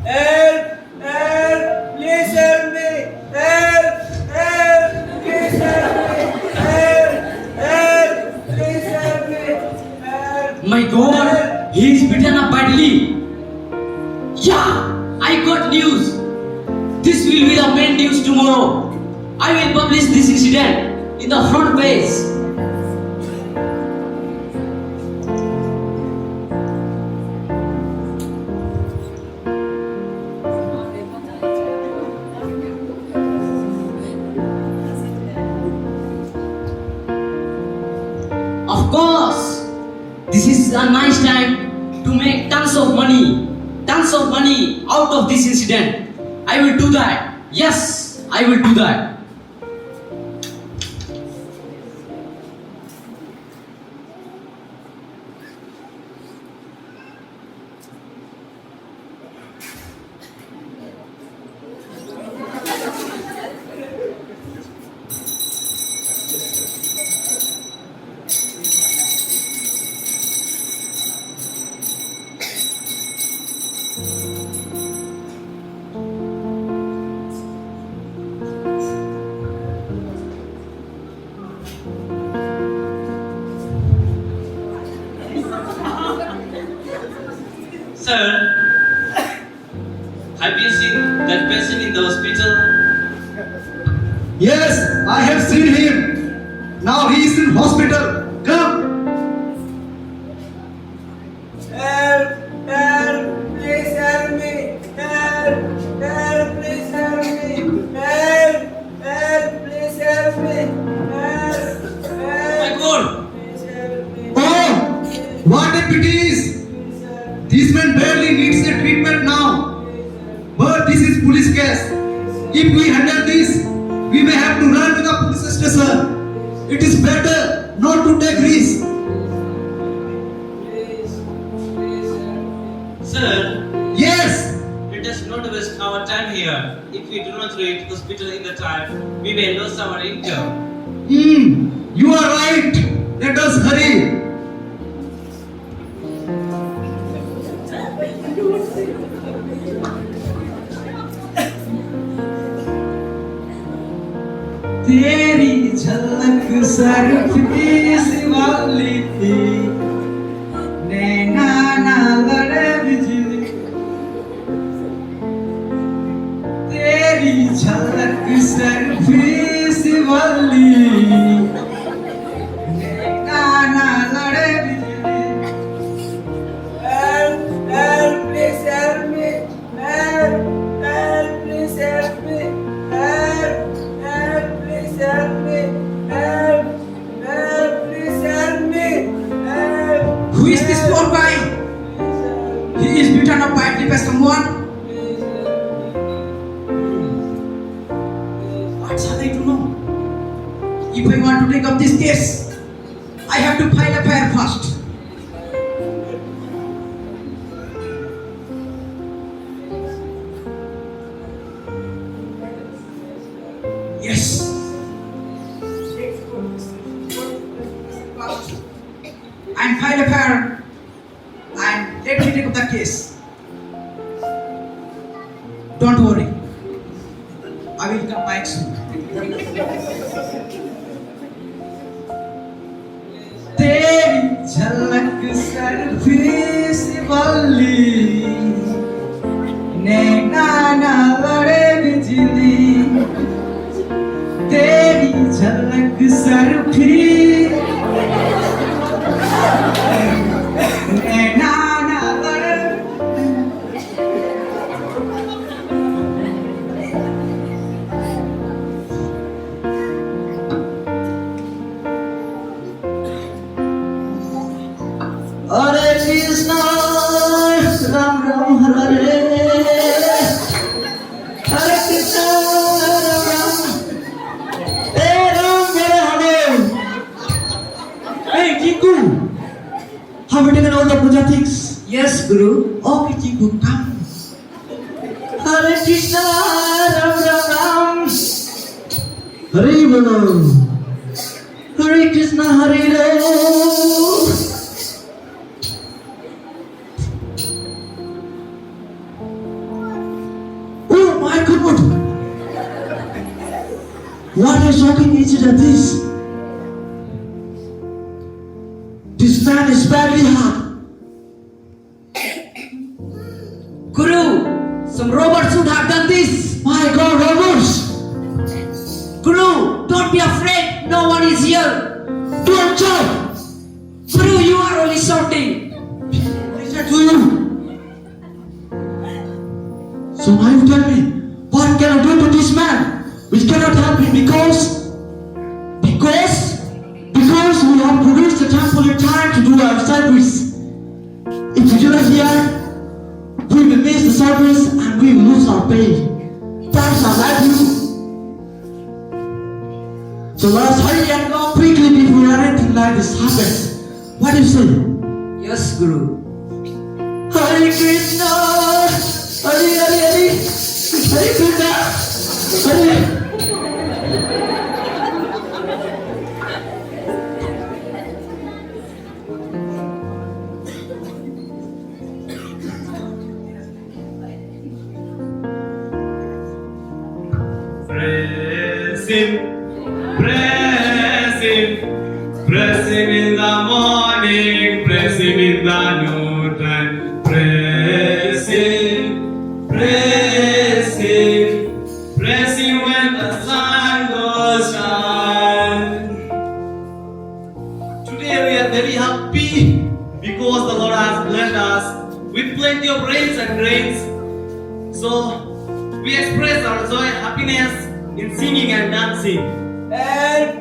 Help! Help! Please help me! Help! Help! Please help me! Help! Help! Please help me! Help!
My God, he is beaten up badly. Yeah, I got news. This will
will be the main news tomorrow. I will publish this incident in the front page. Of course, this is a nice time to make tons of money out of this incident. I will do that. Yes, I will do that.
Sir, have you seen that patient in the hospital?
Yes, I have seen him. Now he is in hospital. Come.
Help! Please help me! Help! Please help me! Help! Please help me!
My God!
Please help me!
Oh, what a pity is. This man barely needs a treatment now. But this is police case. If we handle this, we may have to run to the police station. It is better not to take risk.
Sir,
Yes.
let us not waste our time here. If we do not reach hospital in the time, we may lose our income.
You are right. Let us hurry.
तेरी झलक surface वाली थी, नैना ना लड़े बिजली। तेरी झलक surface वाली, नैना ना लड़े बिजली।
Help! Please help me! Help! Please help me! Help! Please help me! Help! Please help me! Help!
Who is this poor guy? He is beaten up badly by someone. What shall I do now? If I want to take up this case, I have to file a FIR first. Yes. And file a FIR and let me take up the case. Don't worry. I will come back soon. तेरी झलक surface वाली, नैना ना लड़े बिजली। तेरी झलक surface, नैना ना लड़े।
Hare Krishna, Ram Ram Hare, Hare Krishna, Ram Ram, Hey Ram Hare. Hey Kinku, have you taken all the puja things?
Yes, Guru. Okay, Chiku, come.
Hare Krishna, Ram Ram Ram, Hare Bolo, Hare Krishna, Hare Ram. Oh my God! What a shocking incident this! This man is badly hurt.
Guru, some robots should have done this.
My God,
is here. Don't shout. Guru, you are only shouting.
Listen to you. So now you tell me, what can I do to this man? We cannot help him because we have produced the temple in time to do our service. If you are here, we will miss the service and we will lose our pay. That's our livelihood. So let us hurry and go quickly before anything like this happens. What do you say?
Yes, Guru.
Hare Krishna, Hare Hare Hare, Hare Krishna, Hare.
Praise Him, praise Him, praise Him in the morning, praise Him in the noontime, praise Him, praise Him, praise Him when the sun goes down. Today we are very happy because the Lord has blessed us with plenty of rains and grains. So we express our joy, happiness in singing and dancing.
Help,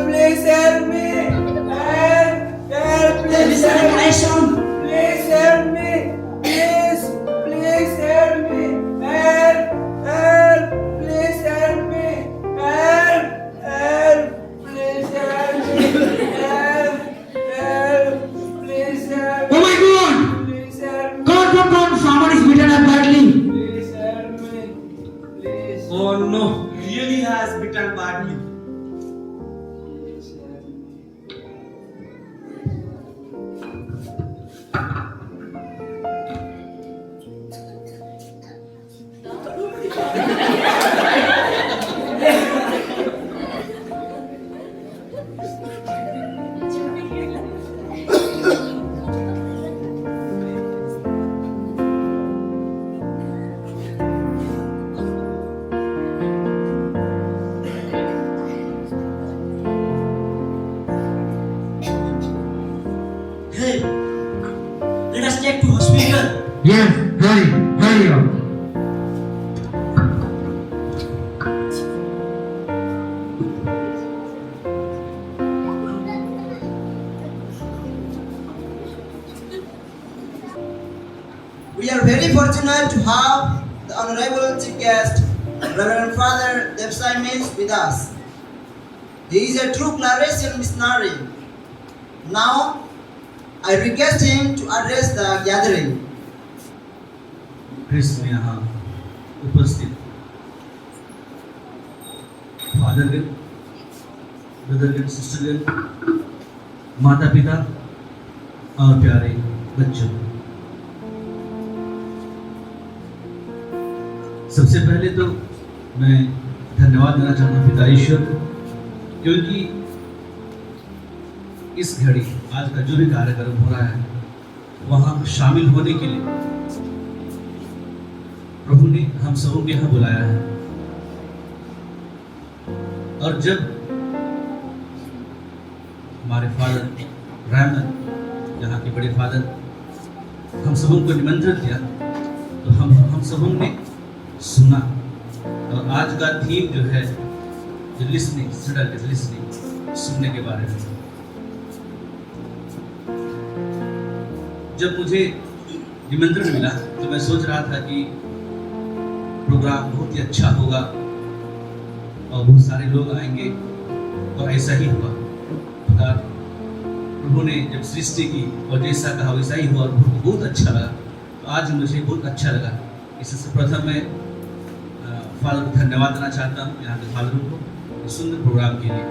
please help me. Help, please help me. Please help me. Please help me. Help, please help me. Help, please help me. Help, please help me.
Oh my God!
Please help me.
God, someone is beaten up badly.
Please help me. Please.
Oh no, really has bitten badly.
Hey, let us take to hospital. Yes, hurry up.
We are very fortunate to have the Honorable Chief Guest, Reverend Father Devsai Mills with us. He is a true Claretian missionary. Now, I request him to address the gathering.
क्रिस्त में यहाँ उपस्थित फादरगण, ब्रदरगण, सिस्टरगण, माता पिता और प्यारे बच्चों, सबसे पहले तो मैं धन्यवाद देना चाहता हूँ पिता ईश्वर, क्योंकि इस घड़ी आज का जो भी कार्यक्रम हो रहा है वहाँ शामिल होने के लिए प्रभु ने हम सबों को यहाँ बुलाया है। और जब हमारे फादर रहमत, यहाँ के बड़े फादर, हम सबों को निमंत्रण दिया तो हम सबों ने सुना। और आज का थीम जो है लिसनिंग, स्टडी लिसनिंग, सुनने के बारे में। जब मुझे निमंत्रण मिला तो मैं सोच रहा था कि प्रोग्राम बहुत ही अच्छा होगा और बहुत सारे लोग आएंगे, और ऐसा ही हुआ। प्रभु ने जब सृष्टि की और जैसा कहा वैसा ही हुआ और बहुत अच्छा लगा। तो आज मुझे बहुत अच्छा लगा। इससे प्रथम मैं फादर को धन्यवाद देना चाहता हूँ, यहाँ के फादरों को, इस सुंदर प्रोग्राम के लिए।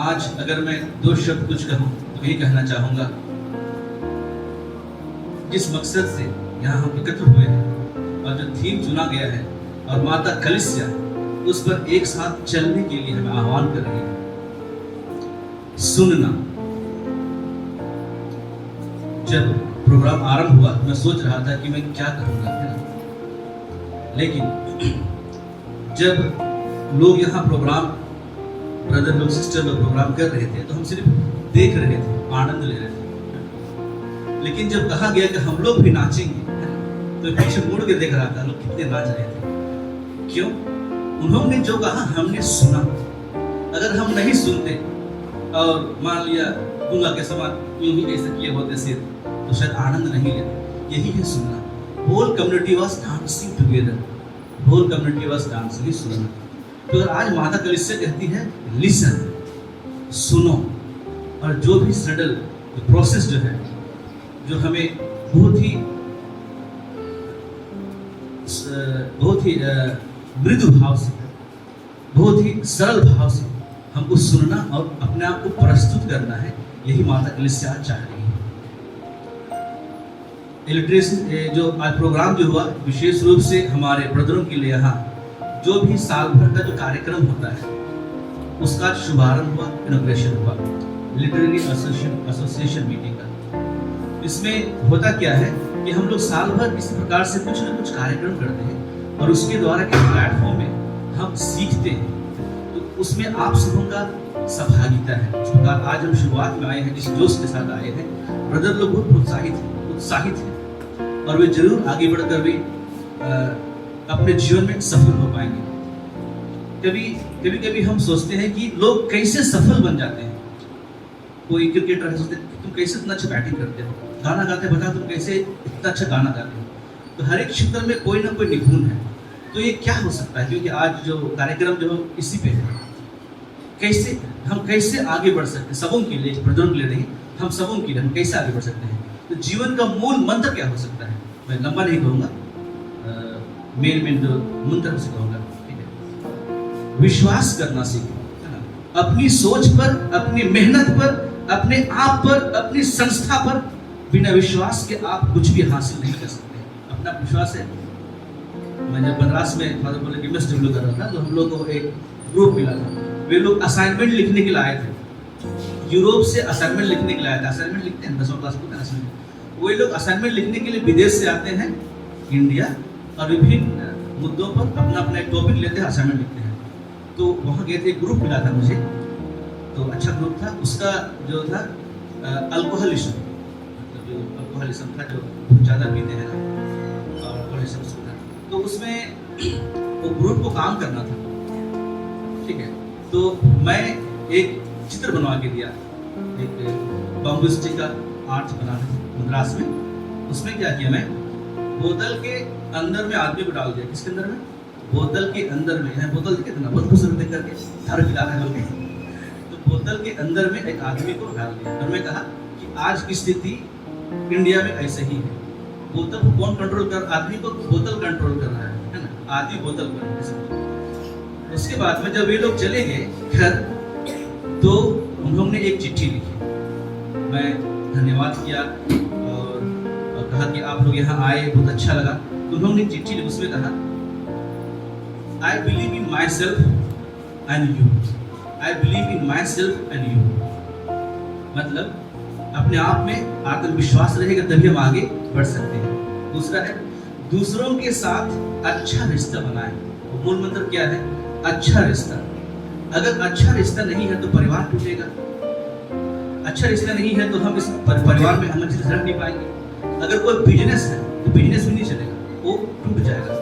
आज अगर मैं दो शब्द कुछ कहूँ तो यही कहना चाहूँगा, जिस मकसद से यहाँ हम एकत्र हुए हैं और जो थीम चुना गया है और माता कलीसिया उस पर एक साथ चलने के लिए हमें आह्वान कर रही है। सुनना। जब प्रोग्राम आरंभ हुआ तो मैं सोच रहा था कि मैं क्या करूँगा, लेकिन जब लोग यहाँ प्रोग्राम, ब्रदर लोग सिस्टर लोग प्रोग्राम कर रहे थे तो हम सिर्फ देख रहे थे, आनंद ले रहे थे। लेकिन जब कहा गया कि हम लोग भी नाचेंगे तो पीछे मुड़ के देख रहा था लोग कितने नाच रहे थे। क्यों? उन्होंने जो कहा हमने सुना। अगर हम नहीं सुनते और मान लिया गूंगा के समान यूं ही ऐसे किए होते सिर, तो शायद आनंद नहीं लेते। यही है सुनना। Whole community was dancing together, whole community was dancing, सुनना। तो अगर आज माता कलीसिया कहती है लिसन, सुनो, और जो भी सडल प्रोसेस जो है, जो हमें बहुत ही मृदु भाव से, बहुत ही सरल भाव से हमको सुनना और अपने आप को प्रस्तुत करना है, यही माता कलीसिया चाह रही है। इलिटरेसी जो आज प्रोग्राम जो हुआ, विशेष रूप से हमारे ब्रदरों के लिए यहाँ जो भी साल भर का जो कार्यक्रम होता है उसका शुभारंभ हुआ, इनॉग्रेशन हुआ, लिटरेरी एसोसिएशन मीटिंग का। इसमें होता क्या है कि हम लोग साल भर इस प्रकार से कुछ न कुछ कार्यक्रम करते हैं और उसके द्वारा के प्लेटफॉर्म में हम सीखते हैं। तो उसमें आप सबों का सहभागिता है। इस प्रकार आज हम शुरुआत में आए हैं, जिस जोश के साथ आए हैं, ब्रदर लोग बहुत उत्साहित हैं और वे जरूर आगे बढ़कर भी अपने जीवन में सफल हो पाएंगे। कभी हम सोचते हैं कि लोग कैसे सफल बन जाते हैं। कोई क्रिकेटर है, सोचते तुम कैसे इतना अच्छा बैटिंग करते हो, गाना गाते बता तुम कैसे इतना अच्छा गाना गाते हो। तो हर एक क्षेत्र में कोई ना कोई निपुण है। तो ये क्या हो सकता है? क्योंकि आज जो कार्यक्रम जो इसी पे है, हम कैसे आगे बढ़ सकते हैं सबों के लिए, ब्रदरों के लिए नहीं, हम सबों के लिए हम कैसे आगे बढ़ सकते हैं। तो जीवन का मूल मंत्र क्या हो सकता है? मैं लंबा नहीं कहूँगा, मेन जो मंत्र से कहूँगा, ठीक है। विश्वास करना सीखो, है ना। अपनी सोच पर, अपनी मेहनत पर, अपने आप पर, अपनी संस्था पर, बिना विश्वास के आप कुछ भी हासिल नहीं कर सकते। अपना विश्वास है। मैं जब मद्रास में फादर बोले कि MSW कर रहा था, तो हम लोग को एक ग्रुप मिला था। वे लोग असाइनमेंट लिखने के लिए आए थे, यूरोप से असाइनमेंट लिखने के लिए आए थे। असाइनमेंट लिखते हैं 10वीं क्लास में असाइनमेंट। वे लोग असाइनमेंट लिखने के लिए विदेश से आते हैं इंडिया, और विभिन्न मुद्दों पर अपना अपना एक टॉपिक लेते हैं, असाइनमेंट लिखते हैं। तो वहाँ गए थे, ग्रुप मिला था मुझे, तो अच्छा ग्रुप था। उसका जो था अल्कोहलिज्म, मतलब जो अल्कोहलिज्म था, जो ज़्यादा पीते हैं ना, और अल्कोहलिज्म था। तो उसमें वो ग्रुप को काम करना था, ठीक है। तो मैं एक चित्र बनवा के दिया, एक बम्बू स्टिक का आर्ट बनाना था मद्रास में। उसमें क्या किया, मैं बोतल के अंदर में आदमी को डाल दिया। किसके अंदर में? बोतल के अंदर में। है बोतल कितना बहुत खूबसूरत देख करके हर पिला है लोग। तो बोतल के अंदर में एक आदमी को डाल दिया और मैं कहा कि आज की स्थिति इंडिया में ऐसे ही है। बोतल को कौन कंट्रोल कर? आदमी को बोतल कंट्रोल कर रहा है ना, आदमी बोतल को। उसके बाद में जब ये लोग चले गए घर, तो उन्होंने एक चिट्ठी लिखी। मैं धन्यवाद किया और कहा कि आप लोग यहाँ आए, बहुत अच्छा लगा। तो उन्होंने चिट्ठी लिखी, उसमें कहा I believe in myself and you. I believe in myself and you. मतलब अपने आप में आत्मविश्वास रहेगा तभी हम आगे बढ़ सकते हैं। दूसरा है दूसरों के साथ अच्छा रिश्ता बनाएं। मूल मंत्र क्या है? अच्छा रिश्ता। अगर अच्छा रिश्ता नहीं है तो परिवार टूटेगा। अच्छा रिश्ता नहीं है तो हम इस परिवार में हम अच्छे से रह नहीं पाएंगे। अगर कोई बिजनेस है तो बिजनेस भी नहीं चलेगा, वो टूट जाएगा,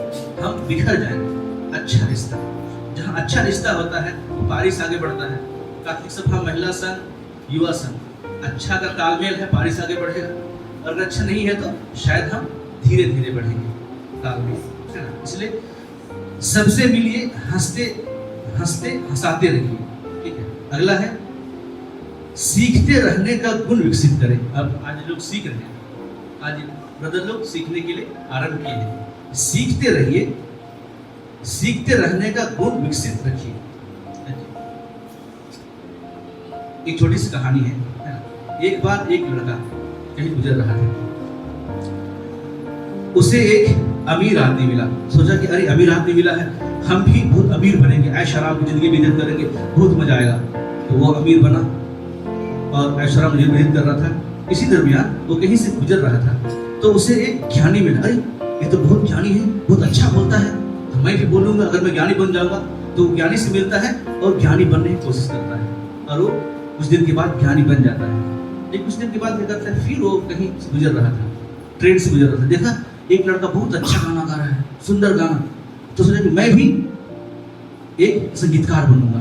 हम बिखर जाएंगे। अच्छा रिश्ता, जहाँ अच्छा रिश्ता होता है वो पारिश आगे बढ़ता है। कैथोलिक सभा, महिला संघ, युवा संघ, अच्छा का तालमेल है, पारिश आगे बढ़ेगा। और अगर अच्छा नहीं है तो शायद हम धीरे धीरे बढ़ेंगे तालमेल, है ना। इसलिए सबसे मिलिए, हंसते हंसते हंसाते रहिए, ठीक है। अगला है सीखते रहने का गुण विकसित करें। अब आज लोग सीख रहे हैं, आज ब्रदर लोग सीखने के लिए आरंभ किए हैं। सीखते रहिए, सीखते रहने का गुण विकसित रखिए। एक छोटी सी कहानी है ना। एक बार एक लड़का कहीं गुजर रहा था, उसे एक अमीर आदमी मिला। सोचा कि अरे अमीर आदमी मिला है, हम भी बहुत अमीर बनेंगे, ऐश आराम की जिंदगी व्यतीत करेंगे, बहुत मजा आएगा। तो वो अमीर बना और ऐश आराम जीवन व्यतीत कर रहा था। इसी दरमियान वो कहीं से गुजर रहा था, तो उसे एक ज्ञानी मिला। अरे ये तो बहुत ज्ञानी है, बहुत अच्छा बोलता है, मैं भी बोलूंगा, अगर मैं ज्ञानी बन जाऊंगा तो ज्ञानी से मिलता है और ज्ञानी बनने की कोशिश करता है, और वो कुछ दिन के बाद ज्ञानी बन जाता है। लेकिन कुछ दिन के बाद क्या करता है, फिर वो कहीं से गुजर रहा था, ट्रेन से गुजर रहा था, देखा एक लड़का बहुत अच्छा गाना गा रहा है, सुंदर गाना, तो सोचा कि मैं भी एक संगीतकार बनूंगा।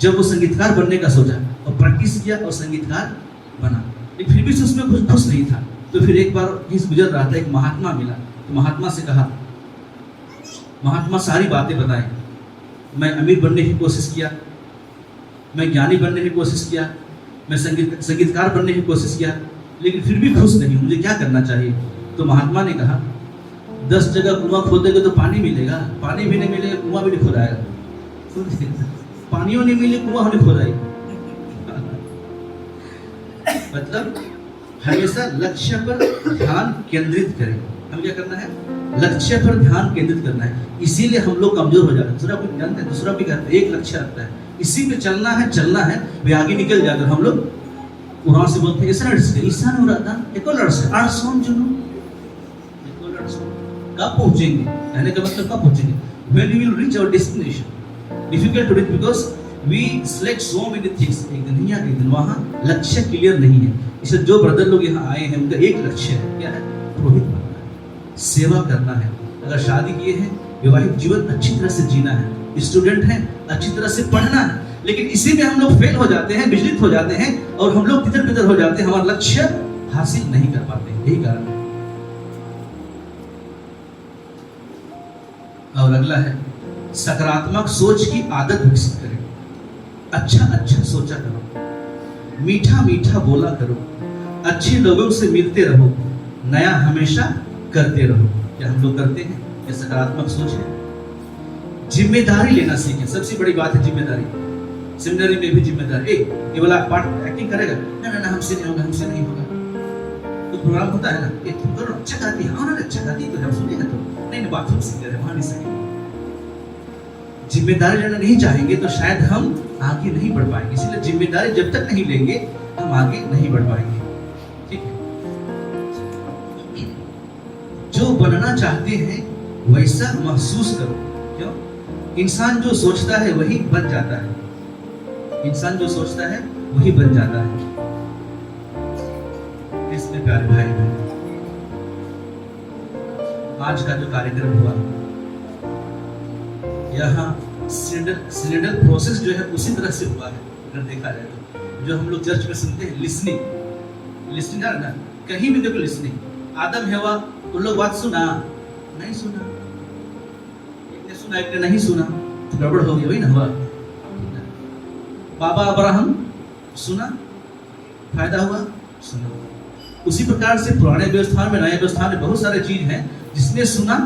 जब वो संगीतकार बनने का सोचा और प्रैक्टिस किया और संगीतकार बना, लेकिन फिर भी उसमें कुछ खुश नहीं था। तो फिर एक बार कहीं से गुजर रहा था, एक महात्मा मिला, तो महात्मा से कहा, महात्मा सारी बातें बताएं, मैं अमीर बनने की कोशिश किया, मैं ज्ञानी बनने की कोशिश किया, मैं संगीतकार बनने की कोशिश किया, लेकिन फिर भी खुश नहीं हूँ, मुझे क्या करना चाहिए? तो महात्मा ने कहा 10 जगह कुआं खोदेंगे तो पानी मिलेगा, पानी भी नहीं मिलेगा कुआं भी नहीं खोदाएगा, पानियों नहीं मिले कुआं नहीं खोदाई। मतलब हमेशा लक्ष्य पर ध्यान केंद्रित करें। हम क्या करना है? लक्ष्य पर ध्यान केंद्रित करना है। इसीलिए हम लोग कमजोर हो जाते हैं। दूसरा कोई जानते हैं, दूसरा भी करते हैं, एक लक्ष्य रखता है, इसी पे चलना है, वे आगे निकल जाकर हम लोग वहां से बोलते हैं ईसा हो रहा था एको लड़से आरसोन जुनू एको लड़सोन। कब पहुंचेंगे? कहने का मतलब कब पहुंचेंगे? When we will reach our destination. Difficult to reach because we select so many things. एक दिन यहाँ एक दिन वहाँ, लक्ष्य क्लियर नहीं है। इसलिए जो ब्रदर लोग यहाँ आए हैं उनका एक लक्ष्य है, क्या है? पुरोहित बनना है, सेवा करना है। अगर शादी किए हैं, वैवाहिक जीवन अच्छी तरह से जीना है, स्टूडेंट हैं अच्छी तरह से पढ़ना है। लेकिन इसी में हम लोग फेल हो जाते हैं, विचलित हो जाते हैं और हम लोग तितर बितर हो जाते हैं, हमारा लक्ष्य हासिल नहीं कर पाते, यही कारण है। और अगला है सकारात्मक सोच की आदत विकसित करें। अच्छा सोचा करो, मीठा बोला करो, अच्छे लोगों से मिलते रहो, नया हमेशा करते रहो। क्या हम लोग करते हैं? ये सकारात्मक सोच है। जिम्मेदारी लेना सीखें। सबसे बड़ी बात है जिम्मेदारी। सेमिनरी में भी जिम्मेदारी, ये वाला पार्ट एक्टिंग करेगा ना, हमसे नहीं होगा। तो प्रोग्राम होता है ना, तुम करो, अच्छा गाती है, हाँ ना अच्छा गाती है, तो हम सुनेगा तो नहीं बाथरूम सिंगर है, वहां नहीं सकेंगे। जिम्मेदारी लेना नहीं चाहेंगे तो शायद हम आगे नहीं बढ़ पाएंगे। इसलिए जिम्मेदारी जब तक नहीं लेंगे हम आगे नहीं बढ़ पाएंगे। ठीक है, जो बनना चाहते हैं वैसा महसूस करो। क्यों? इंसान जो सोचता है वही बन जाता है, इंसान जो सोचता है वही बन जाता है। इसमें प्यारे भाई बहन, आज का जो कार्यक्रम हुआ यहाँ सिनेडल प्रोसेस जो है उसी तरह से हुआ है। अगर देखा जाए तो जो हम लोग चर्च में सुनते हैं लिसनिंग है ना, कहीं भी देखो लिसनिंग। आदम हेवा उन लोग बात सुना नहीं सुना, एक ने सुना एक ने नहीं सुना, तो गड़बड़ हो गई, वही ना हुआ। बाबा अब्राहम सुना, फायदा हुआ, सुना। उसी प्रकार से पुराने व्यवस्था में नए व्यवस्था में बहुत सारे चीज हैं, जिसने सुना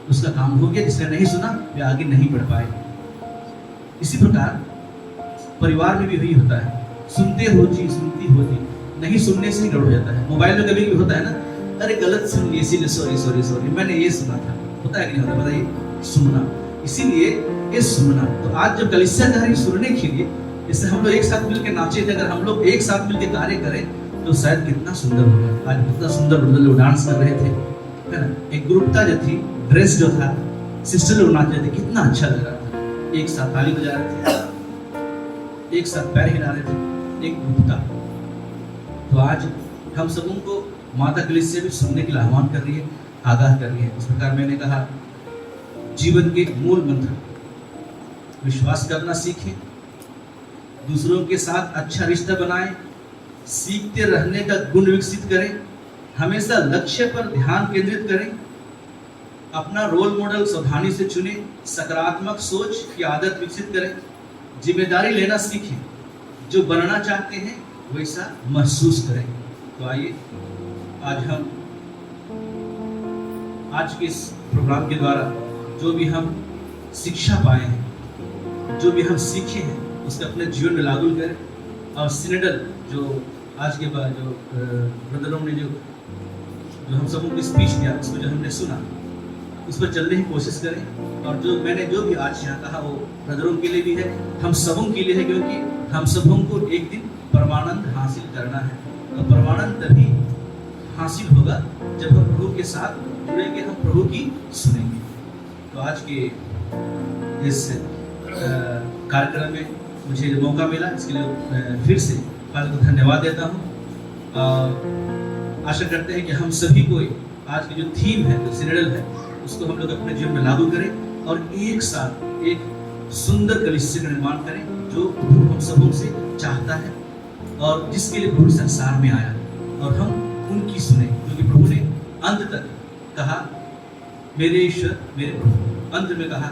उसका काम हो गया, जिसने नहीं सुना वे आगे नहीं बढ़ पाए। इसी प्रकार परिवार में भी वही होता है, सुनते हो जी, सुनती हो जी, नहीं सुनने से ही गड़बड़ हो जाता है। मोबाइल में कभी भी होता है ना, अरे गलत सुन ली, इसीलिए सॉरी मैंने ये सुना था, होता है कि नहीं होता? बताइए, सुनना, इसीलिए ये सुनना। तो आज जब कलीसिया जा रही सुनने के लिए, जैसे हम लोग एक साथ मिलकर नाचे थे, अगर हम लोग एक साथ मिलकर कार्य करें तो शायद कितना सुंदर होगा। आज कितना सुंदर लोग डांस कर रहे थे, है ना, एक ग्रुपता जो थी, ड्रेस जो था, सिस्टर लोग नाच रहे थे, कितना अच्छा लग रहा था। एक साथ ताली बजा रहे थे, एक साथ पैर हिला रहे थे, एक ग्रुपता। तो आज हम सबों को माता कलीसिया भी सुनने के लिए आह्वान कर रही है, आगाह कर रही है। इस प्रकार मैंने कहा, जीवन के मूल मंत्र, विश्वास करना सीखें, दूसरों के साथ अच्छा रिश्ता बनाएं, सीखते रहने का गुण विकसित करें, हमेशा लक्ष्य पर ध्यान केंद्रित करें, अपना रोल मॉडल सावधानी से चुनें, सकारात्मक सोच की आदत विकसित करें, जिम्मेदारी लेना सीखें, जो बनना चाहते हैं वैसा महसूस करें। तो आइए आज हम आज के इस प्रोग्राम के द्वारा जो भी हम शिक्षा पाए हैं, जो भी हम सीखे हैं, उसको अपने जीवन में लागू करें। और सिनेडल जो आज के बाद जो ब्रदरों ने जो हम सबों को स्पीच दिया, उसको जो हमने सुना, उस पर चलने की कोशिश करें। और जो मैंने जो भी आज यहाँ कहा वो ब्रदरों के लिए भी है, हम सबों के लिए है, क्योंकि हम सबों को एक दिन परमानंद हासिल करना है। और परमानंद तभी हासिल होगा जब हम प्रभु के साथ जुड़ेंगे, हम प्रभु की सुनेंगे। तो आज के इस कार्यक्रम में मुझे जो मौका मिला इसके लिए फिर से फादर को धन्यवाद देता हूँ। आशा करते हैं कि हम सभी को आज की जो थीम है, जो सिनेडल है, उसको हम लोग अपने जीवन में लागू करें और एक साथ एक सुंदर कलीसिया का निर्माण करें जो प्रभु हम सबों से चाहता है और जिसके लिए प्रभु संसार में आया, और हम उनकी सुने, क्योंकि प्रभु ने अंत तक कहा मेरे ईश्वर मेरे प्रभु, अंत में कहा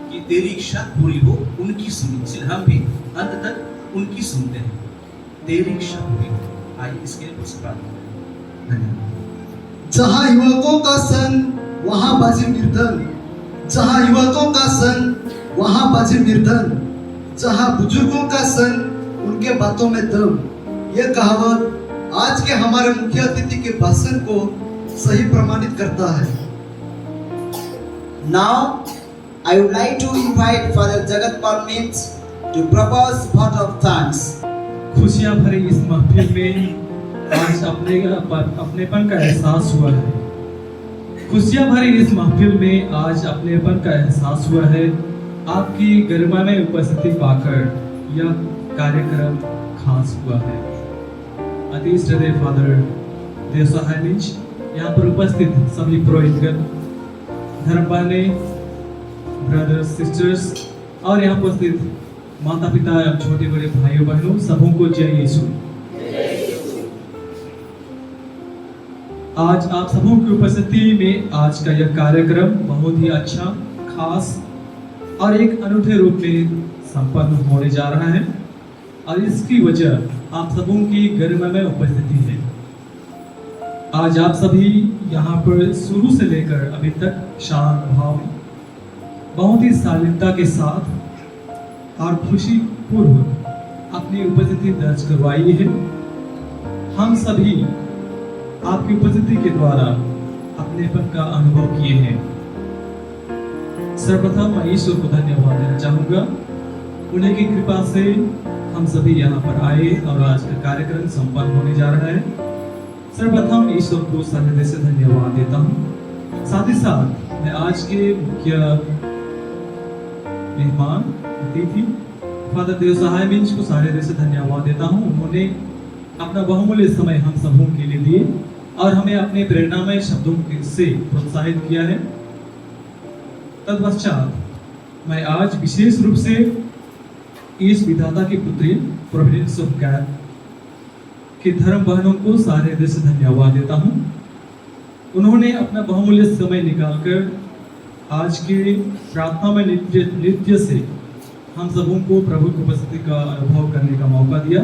कि तेरी इच्छा पूरी हो, उनकी सुनी। इसलिए हम भी अंत तक उनकी सुनते हैं, तेरी इच्छा पूरी हो। आइए इसके लिए कुछ प्रार्थना करें। धन्यवाद।
जहाँ युवकों का संग वहाँ बाजी निर्धन, जहाँ युवकों का संग वहाँ बाजी निर्धन, जहाँ बुजुर्गों का संग उनके बातों में दम। यह कहावत आज के हमारे मुख्य अतिथि के भाषण को सही प्रमाणित करता है।
Now, I would like to invite Father Jagatpal Mintz to propose vote of thanks.
खुशियाँ भरी इस महफिल में आज अपनेपन का एहसास हुआ है। खुशियाँ भरी इस महफिल में आज अपनेपन का एहसास हुआ है। आपकी गरिमा में उपस्थिति पाकर यह कार्यक्रम खास हुआ है। अति श्रद्धेय फादर देवसहाय मिंच, यहाँ पर उपस्थित सभी पुरोहितगण, धर्मपाने, ब्रदर्स, सिस्टर्स और यहाँ उपस्थित माता पिता एवं छोटे बड़े भाइयों बहनों, सबों को जय यीशु। आज आप सबों की उपस्थिति में आज का यह कार्यक्रम बहुत ही अच्छा, खास और एक अनूठे रूप में संपन्न होने जा रहा है और इसकी वजह आप सबों की गरिमामय उपस्थिति है। आज आप सभी यहाँ पर शुरू से लेकर अभी तक शांत भाव में बहुत ही शालीनता के साथ और खुशी पूर्व अपनी उपस्थिति दर्ज करवाई है। हम सभी आपकी उपस्थिति के द्वारा अपनेपन का अनुभव किए हैं। सर्वप्रथम मैं ईश्वर को धन्यवाद देना चाहूँगा। उन्हीं की कृपा से हम सभी यहाँ पर आए और आज का कार्यक्रम संपन्न होने जा रहा है। सर्वप्रथम ईश्वर को हृदय से धन्यवाद देता हूँ। साथ ही साथ मैं आज के मुख्य मेहमान अतिथि फादर देवसहाय मिंच को सारे हृदय से धन्यवाद देता हूँ। उन्होंने अपना बहुमूल्य समय हम सबों के लिए दिए और हमें अपने प्रेरणामय शब्दों से प्रोत्साहित किया है। तत्पश्चात मैं आज विशेष रूप से इस विधाता की पुत्री प्रोविडेंस ऑफ गॉड के धर्म बहनों को सारे हृदय से धन्यवाद देता हूँ। उन्होंने अपना बहुमूल्य समय निकालकर आज के प्रार्थना में नृत्य से हम सबों को प्रभु की उपस्थिति का अनुभव करने का मौका दिया।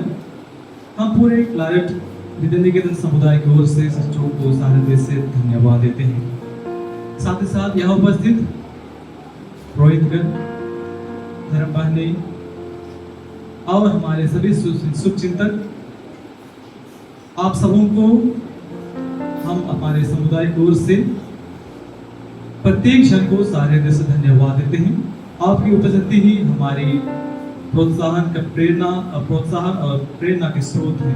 हम पूरे क्लारेट विद्यानिकेतन समुदाय की ओर से सिस्टरों को सारे हृदय से धन्यवाद देते हैं। साथ ही साथ यहाँ उपस्थित पुरोहितगण, धर्म बहने और हमारे सभी शुभचिंतक, आप सबों को हम हमारे समुदाय की ओर से प्रत्येक जन को सारे हृदय से धन्यवाद देते हैं। आपकी उपस्थिति ही हमारी प्रोत्साहन और प्रेरणा के स्रोत है।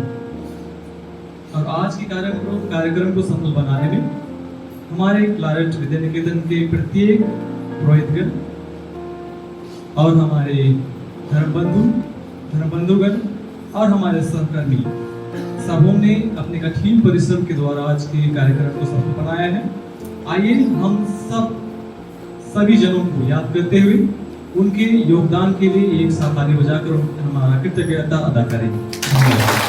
और आज के कार्यक्रम को सफल बनाने में हमारे क्लारेट विद्यानिकेतन के प्रत्येक पुरोहितगण और हमारे धर्मबंधुगण और हमारे सहकर्मी सबों ने अपने कठिन परिश्रम के द्वारा आज के कार्यक्रम को सफल बनाया है। आइए हम सभी जनों को याद करते हुए उनके योगदान के लिए एक साथ ताली बजाकर हमारा कृतज्ञता अदा करें। धन्यवाद।